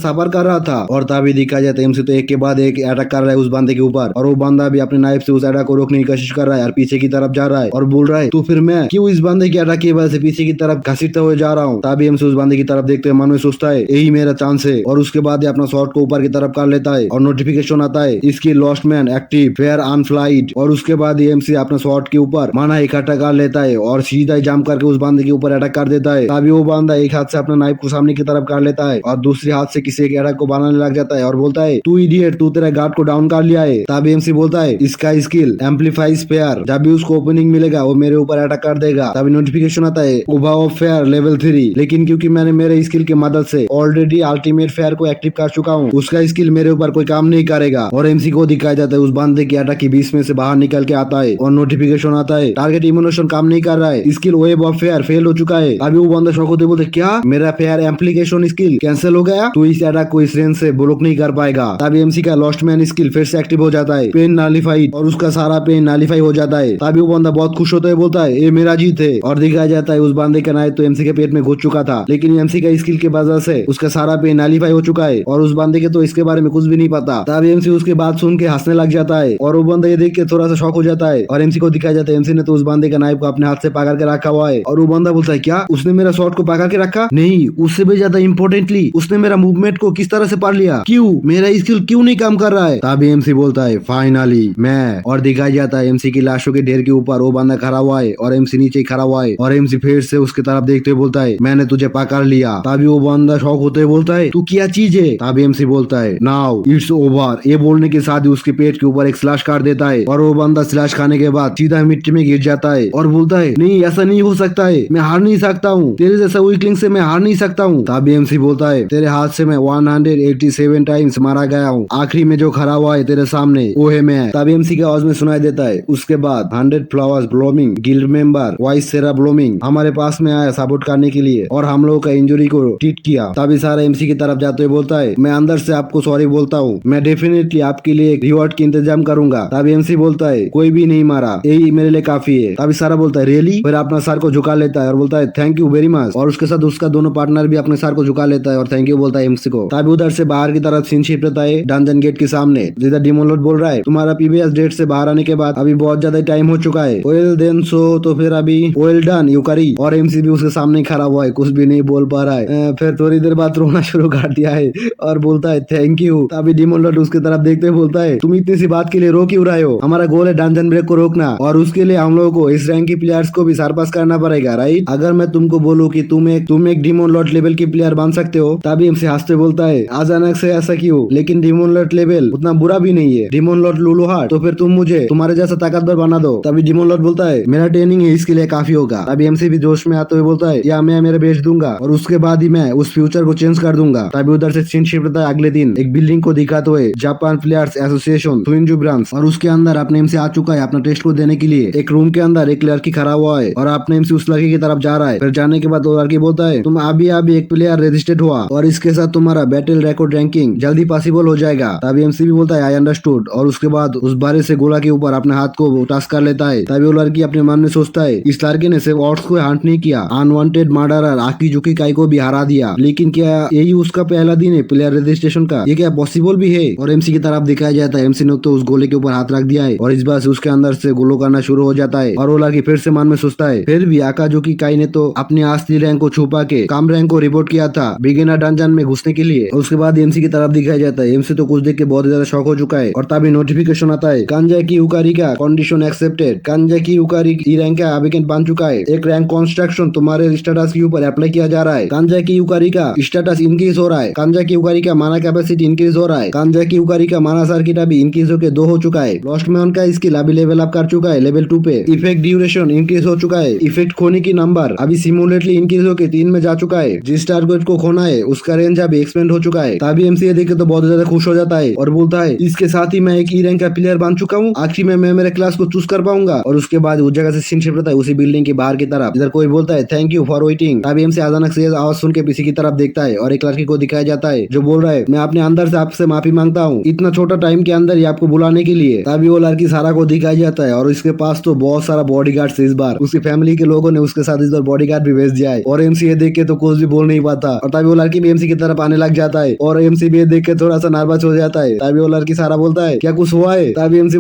सफर कर रहा था। और तभी दिखाया जाता है एमसी तो एक के बाद एक अटैक कर रहा है उस बंदे के ऊपर, और वो बंदा भी अपने नाइफ से उस अटैक को रोकने की कोशिश कर रहा है और पीछे की तरफ जा रहा है और बोल रहा है, तो फिर मैं क्यों इस बंदे के अटैक की वजह से पीछे की तरफ घसीटते हुए जा रहा हूँ? तभी एमसी उस बंदे की तरफ देखते हुए मन में सोचता है, यही मेरा चांस है। और उसके बाद अपना शॉट को ऊपर की तरफ कर लेता है और नोटिफिकेशन आता है, इसकी लॉस्ट मैन एक्टिव फेयर अनफ्लाइट। और उसके बाद एमसी अपना शॉट के ऊपर माना इकट्ठा कर लेता है और सीधा जंप करके उस बंदे के ऊपर अटैक कर देता है। तभी वो बंदा एक हाथ से अपना नाइफ को सामने की तरफ कर लेता है और दूसरे हाथ से किसी एक अटैक को बनाने लग जाता है और बोलता है, तू इडियट, तू तेरा गार्ड को डाउन कर लिया है। तभी एमसी बोलता है, इसका स्किल एम्पलीफाइज फेयर, जब भी उसको ओपनिंग मिलेगा वो मेरे ऊपर अटैक कर देगा। तभी नोटिफिकेशन आता है, उभा ऑफ फेयर लेवल 3, लेकिन क्योंकि मैंने मेरे स्किल की मदद से ऑलरेडी अल्टीमेट फेयर को एक्टिव कर चुका हूँ, उसका स्किल मेरे ऊपर कोई काम नहीं करेगा। और एमसी को दिखाया जाता है उस बंदे की अटैक के बीच में से बाहर निकल के आता है और नोटिफिकेशन आता है, टारगेट इम्यूनेशन काम नहीं कर रहा है, skill web of fair fail हो चुका है। अभी वो बंदा शौक होते बोलते, क्या मेरा फेयर एम्प्लीकेशन स्किल कैंसिल हो गया? तो इस अटैक को इस रेंज से ब्लॉक नहीं कर पाएगा। तभी एमसी का लॉस्ट मैन स्किल फिर से एक्टिव हो जाता है, पेन नालीफाइड, और उसका सारा पेन नालीफाई हो जाता है। तभी वो बंदा बहुत खुश होता है, बोलता है, ये मेरा जीत है। और दिखाया जाता है उस बंदे का नाइफ तो एमसी के पेट में घुस चुका था, लेकिन एमसी का स्किल की वजह से उसका सारा पेन नालीफाई हो चुका है और उस बंदे के तो इसके बारे में कुछ भी नहीं पता। तभी एमसी उसके बात सुन के हंसने लग जाता है और वो बंदा ये देख के थोड़ा सा शॉक हो जाता है। और एमसी को दिखाया जाता है एमसी ने तो उस बंदे का नाइफ को अपने हाथ से पकड़ के रखा हुआ है। और वो बंदा बोलता है, क्या उसने मेरा शॉट को पकड़ के रखा? नहीं, उससे भी ज्यादा इम्पोर्टेंटली उसने मेरा मूवमेंट को किस तरह से पढ़ लिया, क्यों मेरा स्किल क्यों नहीं काम कर रहा है? तभी एमसी बोलता है, फाइनली मैं। और दिखाया जाता है एमसी की लाशों के ढेर के ऊपर वो बंदा खड़ा हुआ है और एमसी नीचे खड़ा हुआ है। और एमसी फिर से उसकी तरफ देखते हुए बोलता है, मैंने तुझे पकड़ लिया। तभी वो बंदा शॉक होते हुए बोलता है, तू क्या चीज है? तभी एमसी बोलता है, नाउ इट्स ओवर। ये बोलने के साथ ही उसके पेट के ऊपर एक स्लैश काट देता है और वो बंदा स्लैश खाने के बाद सीधा मिट्टी में गिर जाता है और बोलता है, नहीं ऐसा नहीं हो सकता है, मैं हार नहीं सकता हूँ, तेरे जैसा वीकलिंग से मैं हार नहीं सकता हूँ। तभी एमसी बोलता है, तेरे हाथ से मैं 187 टाइम्स मारा गया हूँ, आखिरी में जो खड़ा हुआ है तेरे सामने वो है मैं। तभी एमसी के आवाज में सुनाई देता है, उसके बाद 100 flowers blooming guild member vice सेरा ब्लूमिंग हमारे पास में आया सपोर्ट करने के लिए और हम लोगों का इंजरी को ट्रीट किया। तभी सारा एमसी की तरफ जाते हुए बोलता है, मैं अंदर से आपको सॉरी बोलता हूँ, मैं डेफिनेटली आपके लिए एक रिवॉर्ड की इंतजाम करूंगा। तभी एमसी बोलता है, कोई भी नहीं मारा, यही मेरे लिए काफी है। तभी सारा बोलता है, रियली? फिर अपना सर को झुका लेता है और बोलता है, थैंक यू वेरी मच। और उसके साथ उसका दोनों पार्टनर भी अपने सर को झुका लेता है और थैंक यू बोलता है एमसी को। तभी उधर से बाहर की तरफ सीन शिफ्ट होता है डंजन गेट के सामने, जिधर डीमन लॉर्ड बोल रहा है, तुम्हारा पीबीएस डेट से बाहर आने के बाद अभी बहुत ज्यादा टाइम हो चुका है, वेल देन सो, तो फिर अभी वेल डन यू करी। और एमसी भी उसके सामने खड़ा हुआ है, कुछ भी नहीं बोल पा रहा है। फिर थोड़ी देर बाद रोना शुरू कर दिया है और बोलता है, थैंक यू। तभी डीमन लॉर्ड उसकी तरफ देखते हुए बोलता है, तुम इतनी सी बात के लिए रो क्यों रहे हो? हमारा गोल है डंजन ब्रेक को रोकना और उसके लिए हम लोगों को इस रैंक की प्लेयर्स को भी सरपास करना पड़ेगा, राइट? अगर मैं तुमको बोलूं कि तुम एक डीमन लॉर्ड लेवल की प्लेयर बन सकते हो। तभी एमसी हंसते बोलता है, अचानक से ऐसा क्यों? लेकिन डीमन लॉर्ड लेवल उतना बुरा भी नहीं है, डीमन लॉर्ड लूलू हार्ट, तो फिर तुम मुझे तुम्हारे जैसा ताकतवर बना दो। तभी डीमन लॉर्ड बोलता है, मेरा ट्रेनिंग है इसके लिए काफी होगा। तभी एमसी भी जोश में आते हुए बोलता है, या मैं मेरे बेच दूंगा और उसके बाद ही मैं उस फ्यूचर को चेंज कर दूंगा। तभी उधर से सीन शिफ्ट होता है अगले दिन एक बिल्डिंग को दिखाते हुए जापान प्लेयर्स एसोसिएशन सुइंजू ब्रांच, और उसके अंदर अपने एमसी आ चुका है अपना टेस्ट को देने के लिए। एक रूम के के अंदर एक लड़की खड़ा हुआ है और अपने एमसी उस लड़की की तरफ जा रहा है। फिर जाने के बाद वो लड़की बोलता है तुम अभी अभी एक प्लेयर रजिस्टर्ड हुआ और इसके साथ तुम्हारा बैटल रिकॉर्ड रैंकिंग जल्दी पॉसिबल हो जाएगा। तभी एमसी भी बोलता है आई अंडरस्टूड और उसके बाद उस बारे से गोला के ऊपर अपने हाथ को टच कर लेता है। तभी वो लड़की अपने मन में सोचता है इस लड़के ने सिर्फ ऑर्ड्स को हंट नहीं किया, अनवांटेड मर्डरर आकीजुकी काई को भी हरा दिया। लेकिन क्या यही उसका पहला दिन है प्लेयर रजिस्ट्रेशन का? ये क्या पॉसिबल भी है? और एमसी की तरफ दिखाया जाता है एमसी ने तो उस गोले के ऊपर हाथ रख दिया है और इस बार से उसके अंदर से गोलो करना शुरू हो जाता है। और वो लड़की फिर से मन में सोचता है फिर भी आकाजुकी काई ने तो अपने असली रैंक को छुपा के कम रैंक को रिपोर्ट किया था बिगिनर डंजन में घुसने के लिए। उसके बाद एमसी की तरफ दिखाया जाता है एमसी तो कुछ देख के बहुत ज्यादा शॉक हो चुका है और तभी नोटिफिकेशन आता है कांजाकी युकारी का कंडीशन एक्सेप्टेड। कांजाकी युकारी ई रैंक का एप्लीकेंट बन चुका है। एक रैंक कंस्ट्रक्शन तुम्हारे स्टेटस के ऊपर अप्लाई किया जा रहा है। कांजाकी युकारी का स्टेटस इंक्रीज हो रहा है। कांजाकी युकारी का माना कैपेसिटी इंक्रीज हो रहा है। कांजाकी युकारी का माना सर्किट अभी इंक्रीज होकर 2 हो चुका है। लॉस्ट में उनका स्किल अभी लेवल अप कर चुका है लेवल 2 पे। इफेक्ट ड्यूरेशन इंक्रीज हो चुका है। इफेक्ट खोने की नंबर अभी सिमुलेटली इंक्रीज होकर 3 में जा चुका है। जिस टारगेट को खोना है उसका रेंज अभी एक्सपेंड हो चुका है। तभी एमसी देख के तो बहुत ज्यादा खुश हो जाता है और बोलता है इसके साथ ही मैं एक ई रैंक का प्लेयर बन चुका हूँ। आखिर में मैं मेरे क्लास को चूज कर पाऊंगा। और उसके बाद उस जगह से सीन शिफ्ट होता है उसी बिल्डिंग के बाहर की तरफ इधर कोई बोलता है थैंक यू फॉर वेटिंग। तभी एमसी अचानक से आवाज सुन के पीछे की तरफ देखता है और एक लड़की को दिखाया जाता है जो बोल रहा है मैं अपने अंदर से आपसे माफी मांगता हूँ इतना छोटा टाइम के अंदर ही आपको बुलाने के लिए। तभी वो लड़की सारा को दिखाया जाता है और इसके पास तो बहुत सारा बॉडीगार्ड है। इस बार उसकी फैमिली के लोगों ने उसके साथ इस बार बॉडीगार्ड भी भेज दिया है और एमसी ये देख के तो कुछ भी बोल नहीं पाता। और तभी वो लड़की भी एमसी की तरफ आने लग जाता है और एमसी भी ये देख के थोड़ा सा नर्वस हो जाता है। तभी वो लड़की सारा बोलता है क्या कुछ हुआ है? तभी एमसी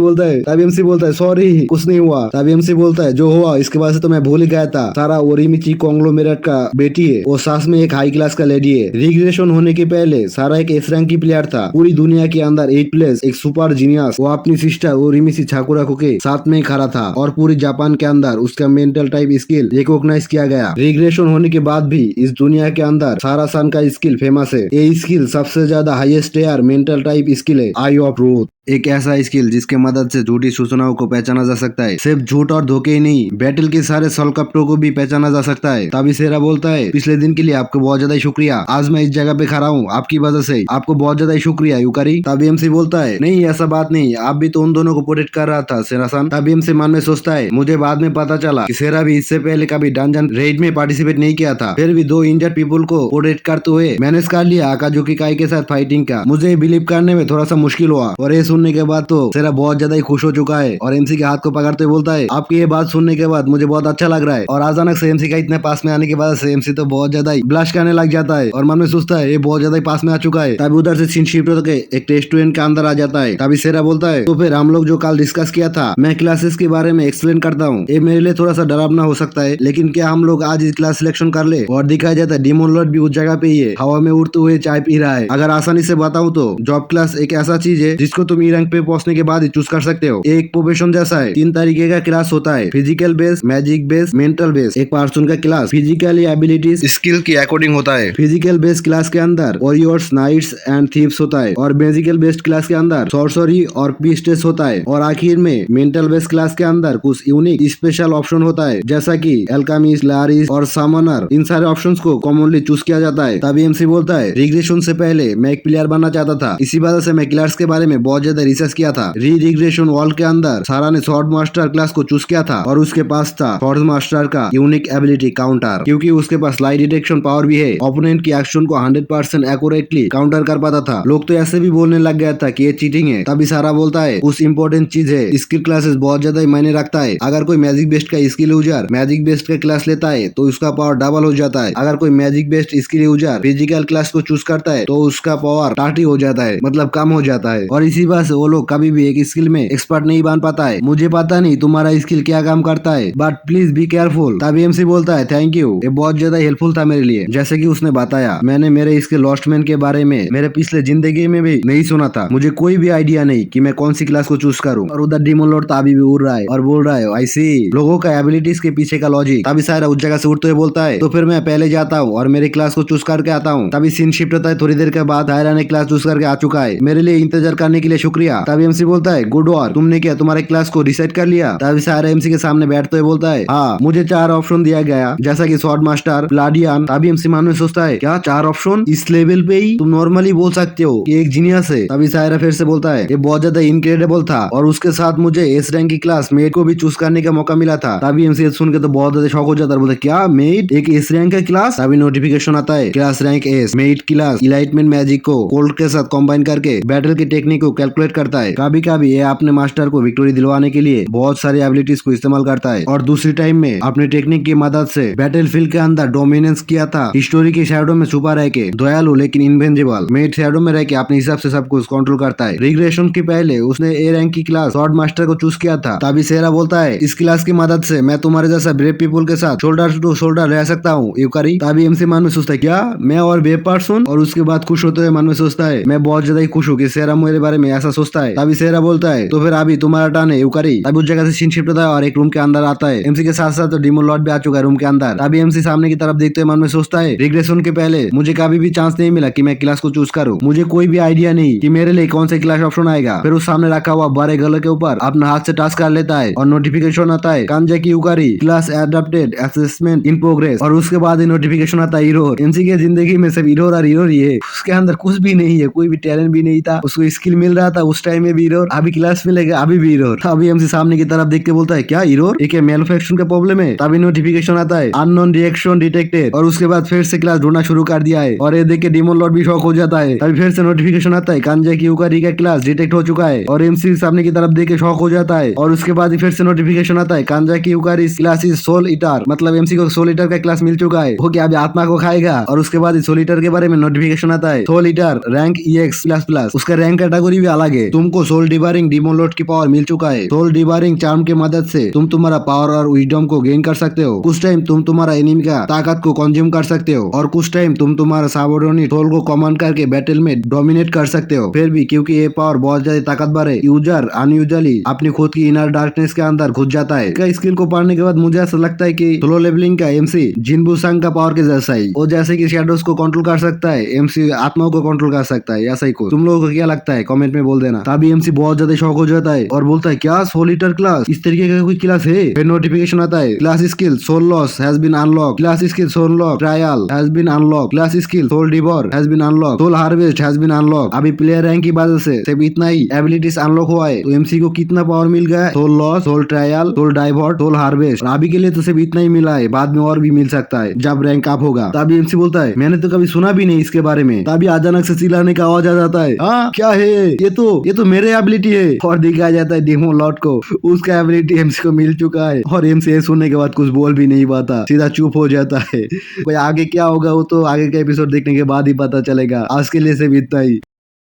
बोलता है सॉरी कुछ नहीं हुआ। तभी एमसी बोलता है जो हुआ इसके बाद से तो मैं भूल ही गया था। सारा ओरिमिची कॉन्ग्लोमेरेट का बेटी है। वो सास में एक हाई क्लास का लेडी है। रिग्रेशन होने के पहले सारा एक एस रैंक की प्लेयर था। पूरी दुनिया के अंदर 8 प्लेस एक सुपर जीनियस। वो अपनी सिस्टर ओरिमिची छाकुराको के साथ में खड़ा था और पूरी जापान के अंदर उसका मेंटल टाइप स्किल रिकॉग्नाइज किया गया। रिग्रेशन होने के बाद भी इस दुनिया के अंदर सारा सन का स्किल फेमस है। ये स्किल सबसे ज्यादा highest air mental type skill है आई ऑफ ट्रूथ। एक ऐसा स्किल जिसके मदद से झूठी सूचनाओं को पहचाना जा सकता है। सिर्फ झूठ और धोखे ही नहीं बैटल के सारे सलकपटों को भी पहचाना जा सकता है। तभी सेरा बोलता है पिछले दिन के लिए आपको बहुत ज्यादा शुक्रिया। आज मैं इस जगह पे खड़ा हूँ आपकी वजह से। आपको बहुत ज्यादा शुक्रिया युकारी। तभी एमसी बोलता है नहीं ऐसा बात नहीं, आप भी तो उन दोनों को प्रोटेक्ट कर रहा था सेरा-सान। तभी एमसी मन में सोचता है मुझे बाद में पता चला कि सेरा भी इससे पहले कभी डंजन रेड में पार्टिसिपेट नहीं किया था। फिर भी 2 इंजर्ड पीपल को प्रोटेक्ट करते हुए मैनेज कर लिया आकाजुकी काई के साथ फाइटिंग का। मुझे बिलीव करने में थोड़ा सा मुश्किल हुआ और ये सुनने के बाद तो सेरा बहुत ज्यादा ही खुश हो चुका है और एमसी के हाथ को पकड़ते हुए बोलता है आपकी ये बात सुनने के बाद मुझे बहुत अच्छा लग रहा है। और अचानक से एमसी का इतने पास में आने के बाद से एमसी तो बहुत ज्यादा ही ब्लश करने लग जाता है और मन में सोचता है ये बहुत ज्यादा ही पास में आ चुका है। तभी उधर से सीन शिफ्ट होकर एक रेस्टोरेंट के अंदर आ जाता है। तभी सेरा बोलता है तो फिर हम लोग जो कल डिस्कस किया था मैं क्लासेस के बारे में एक्सप्लेन करता हूँ। ये मेरे लिए थोड़ा सा डरावना हो सकता है लेकिन क्या हम लोग आज इस क्लास सिलेक्शन कर ले? और दिखाया जाता है डीमन लॉर्ड भी उस जगह पे ही है, हवा में उड़ते हुए चाय पी रहा है। अगर आसानी से बताऊं तो जॉब क्लास एक ऐसा चीज है जिसको तुम ई रैंक पे पहुंचने के बाद ही चूज कर सकते हो। एक प्रोफेशन जैसा है। 3 तरीके का क्लास होता है physical base, magic base, mental base. एक पर्सन का क्लास फिजिकली एबिलिटीज स्किल की अकॉर्डिंग होता है। फिजिकल बेस्ड क्लास के अंदर वॉरियर्स, नाइट्स एंड थीव्स होता है और मैजिकल बेस्ड क्लास के अंदर सॉर्सरी और पीस्टेस होता है। और आखिर में मेंटल बेस्ड क्लास के अंदर कुछ यूनिक स्पेशल ऑप्शन होता है जैसा कि एल्केमिस्ट, लारिस और समनर। इन सारे ऑप्शंस को कॉमनली चूज किया जाता है। तभी एमसी बोलता है रिग्रेशन से पहले मैं एक प्लेयर बनना चाहता था, इसी वजह से मैं क्लास के बारे में बहुत ज्यादा रिसर्च किया था। रिग्रेशन वॉल के अंदर सारा ने स्वॉर्ड मास्टर क्लास को चूज किया था और उसके पास था स्वॉर्ड मास्टर का यूनिक एबिलिटी काउंटर, क्योंकि उसके पास लाइट डिटेक्शन पावर भी है। ओपोनेंट की एक्शन को 100% एक्यूरेटली काउंटर कर पाता था। लोग तो ऐसे भी बोलने लग गया था कि ये चीटिंग है। तभी सारा बोलता है उस इम्पोर्टेंट चीज है स्किल क्लासेस बहुत ज्यादा मायने रखता है। अगर कोई मैजिक बेस्ड का स्किल यूजर मैजिक बेस्ड का क्लास लेता है तो उसका पावर डबल हो जाता है। अगर कोई magic based skill user physical class को चूज करता है तो उसका पावर 30 हो जाता है, मतलब कम हो जाता है। और इसी वजह से वो लोग कभी भी एक स्किल में एक्सपर्ट नहीं बन पाता है। मुझे पता नहीं तुम्हारा स्किल क्या काम करता है बट प्लीज बी केयरफुल। तभी एमसी बोलता है थैंक यू, ये बहुत ज्यादा हेल्पफुल था मेरे लिए। जैसे कि उसने बताया मैंने मेरे इसके लॉस्ट मैन के बारे में मेरे पिछले जिंदगी में भी नहीं सुना था। मुझे कोई भी आइडिया नहीं कि मैं कौन सी क्लास को चूज करूं। और उधर डीमन लॉर्ड अभी भी उड़ रहा है और बोल रहा है आई सी लोगों का एबिलिटीज के पीछे का लॉजिक। तभी सारा उस जगह से उठते हुए बोलता है तो फिर मैं पहले जाता हूँ और मेरी क्लास को चूज करके आता हूँ। तभी सीन शिफ्ट होता है। थोड़ी देर के बाद दायरा ने क्लास चूज करके आ चुका है। मेरे लिए इंतजार करने के लिए शुक्रिया। तभी एमसी बोलता है गुड वर्क, तुमने क्या तुम्हारे क्लास को रिसेट कर लिया? तभी सारा एमसी के सामने बैठते हुए बोलता है हाँ, मुझे 4 ऑप्शन दिया गया जैसा कि स्वॉर्ड मास्टर, प्लाडियन। तभी एमसी मन में सोचता है क्या 4 ऑप्शन? इस लेवल पे ही तुम नॉर्मली बोल सकते हो कि एक जीनियस है। तभी सायरा फिर से बोलता है ये बहुत ज्यादा इनक्रेडिबल था और उसके साथ मुझे एस रैंक की क्लास मेट को भी चूज करने का मौका मिला था। तभी एमसी सुन के तो बहुत ज्यादा शॉक हो जाता है, बोलता है क्या मेट एक एस रैंक का क्लास? तभी नोटिफिकेशन आता है class rank S mate class इलाइटमेंट मैजिक को कोल्ड के साथ कंबाइन करके बैटल की टेक्निक को कैलकुलेट करता है। कभी कभी ये अपने मास्टर को विक्टोरी दिलवाने के लिए बहुत सारी एबिलिटीज को इस्तेमाल करता है और दूसरी टाइम में अपनी टेक्निक की मदद से बैटल फील्ड के अंदर डोमिनेंस किया था। हिस्टोरी के शैडो में छुपा रह के दयालु लेकिन इनविंजिबल मेट शैडो में रह के अपने हिसाब से सब कुछ कंट्रोल करता है। रिग्रेशन के पहले उसने ए रैंक की क्लास स्वॉर्ड मास्टर को चूज किया था। तभी सेरा बोलता है इस क्लास की मदद से मैं तुम्हारे जैसा ब्रेव पीपल के साथ शोल्डर टू शोल्डर रह सकता हूँ यूकारी। तभी एमसी मन में सोचता है क्या मैं और ब्रेव पर्सन? और उसके बाद खुश होते हुए मन में सोचता है मैं बहुत ज्यादा ही खुश हूँ कि सेरा मेरे बारे में ऐसा सोचता है। तभी सेरा बोलता है तो फिर अभी तुम्हारा टर्न है यूकारी। तभी उस जगह से सीन शिफ्ट होता है और एक रूम के अंदर आता है। एमसी के साथ साथ डीमन लॉर्ड भी आ चुका है रूम के अंदर। तभी एमसी सामने की तरफ देखते हुए मन में सोचता है रिग्रेशन के पहले मुझे कभी भी चांस नहीं मिला कि मैं क्लास को चूज करूँ। मुझे कोई भी आइडिया नहीं कि मेरे लिए कौन सा क्लास ऑप्शन आएगा। फिर उस सामने रखा हुआ बड़े गले के ऊपर अपना हाथ से टच कर लेता है और नोटिफिकेशन आता है कांजे की Yukari class adapted assessment in progress. और उसके बाद ही नोटिफिकेशन आता है इरोर। एमसी की जिंदगी में सिर्फ इरोर और इरोर ही है, उसके अंदर कुछ भी नहीं है, कोई भी टैलेंट भी नहीं था। उसको स्किल मिल रहा था उस टाइम में भी इरोर, अभी क्लास मिलेगा अभी भी इरोर। अभी एमसी सामने की तरफ देख के बोलता है क्या इरोर? एक मैन्युफैक्चरिंग का प्रॉब्लम है। तभी नोटिफिकेशन आता है अननोन रिएक्शन डिटेक्टेड और उसके बाद फिर से क्लास ढूंढना शुरू कर दिया है। और ये देख के डीमन लॉर्ड भी शॉक हो जाता है। तभी फिर से नोटिफिकेशन आता है कांजे की यूकारी का क्लास डिटेक्ट हो चुका है और एमसी सामने की तरफ देख के शॉक हो जाता है। और उसके बाद फिर से नोटिफिकेशन आता है कांजा की Yukari class is soul eater, मतलब एमसी को सोल ईटर का क्लास मिल चुका है, वो क्या अभी आत्मा को खाएगा। और उसके बाद सोल ईटर के बारे में नोटिफिकेशन आता है soul eater rank EX plus, उसका रैंक कैटेगरी भी अलग है। तुमको सोल डिवारिंग डीमन लॉर्ड की पावर मिल चुका है। सोल डिवारिंग चार्म की मदद से तुम तुम्हारा पावर और विजडम को गेन कर सकते हो। कुछ टाइम तुम तुम्हारा एनिमी का ताकत को कंज्यूम कर सकते हो और कुछ टाइम तुम तुम्हारा सबऑर्डिनेट सोल को कमांड करके बैटल में डोमिनेट कर सकते हो। फिर भी क्योंकि ये पावर बहुत ज्यादा ताकतवर है, यूजर अनयूजुअली अपनी खुद की इनर डार्कनेस के अंदर घुस जाता है। इसका स्किल को पढ़ने के बाद मुझे ऐसा लगता है कि सोलो लेवलिंग का एमसी जिनबू संग का पावर के जैसा ही, वो जैसे कि शैडोज को कंट्रोल कर सकता है, एमसी आत्माओं को कंट्रोल कर सकता है, ऐसा ही कुछ। तुम लोगों को क्या लगता है कमेंट में बोल देना। तभी एमसी बहुत ज्यादा शॉक हो जाता है और बोलता है क्या सोलिटर क्लास इस तरीके का कोई क्लास है? फिर नोटिफिकेशन आता है class skill soul loss has been unlock, class skill soul lock trial has been unlock, class skill soul devour has been unlock, soul harvest has been unlock. अभी player rank की वजह से सिर्फ इतना ही एबिलिटीज अनलॉक हुआ है, तो MC को कितना पावर मिल गया है? Soul loss, soul trial, soul divert, soul harvest. अभी के लिए तो सिर्फ इतना ही मिला है, बाद में और भी मिल सकता है जब रैंक अप होगा। तभी एमसी बोलता है मैंने तो कभी सुना भी नहीं इसके बारे में। तभी अचानक से चिल्लाने का आवाज आ जाता है हाँ क्या है ये तो मेरे एबिलिटी है। और दिखाया जाता है डेमन लॉर्ड को उसका एबिलिटी एमसी को मिल चुका है और एमसी ये सुनने के बाद कुछ बोल भी नहीं पाता, सीधा चुप हो जाता है। भाई आगे क्या होगा वो तो आगे का एपिसोड देखने के बाद ही पता चलेगा। आज के लिए सिर्फ इतना ही।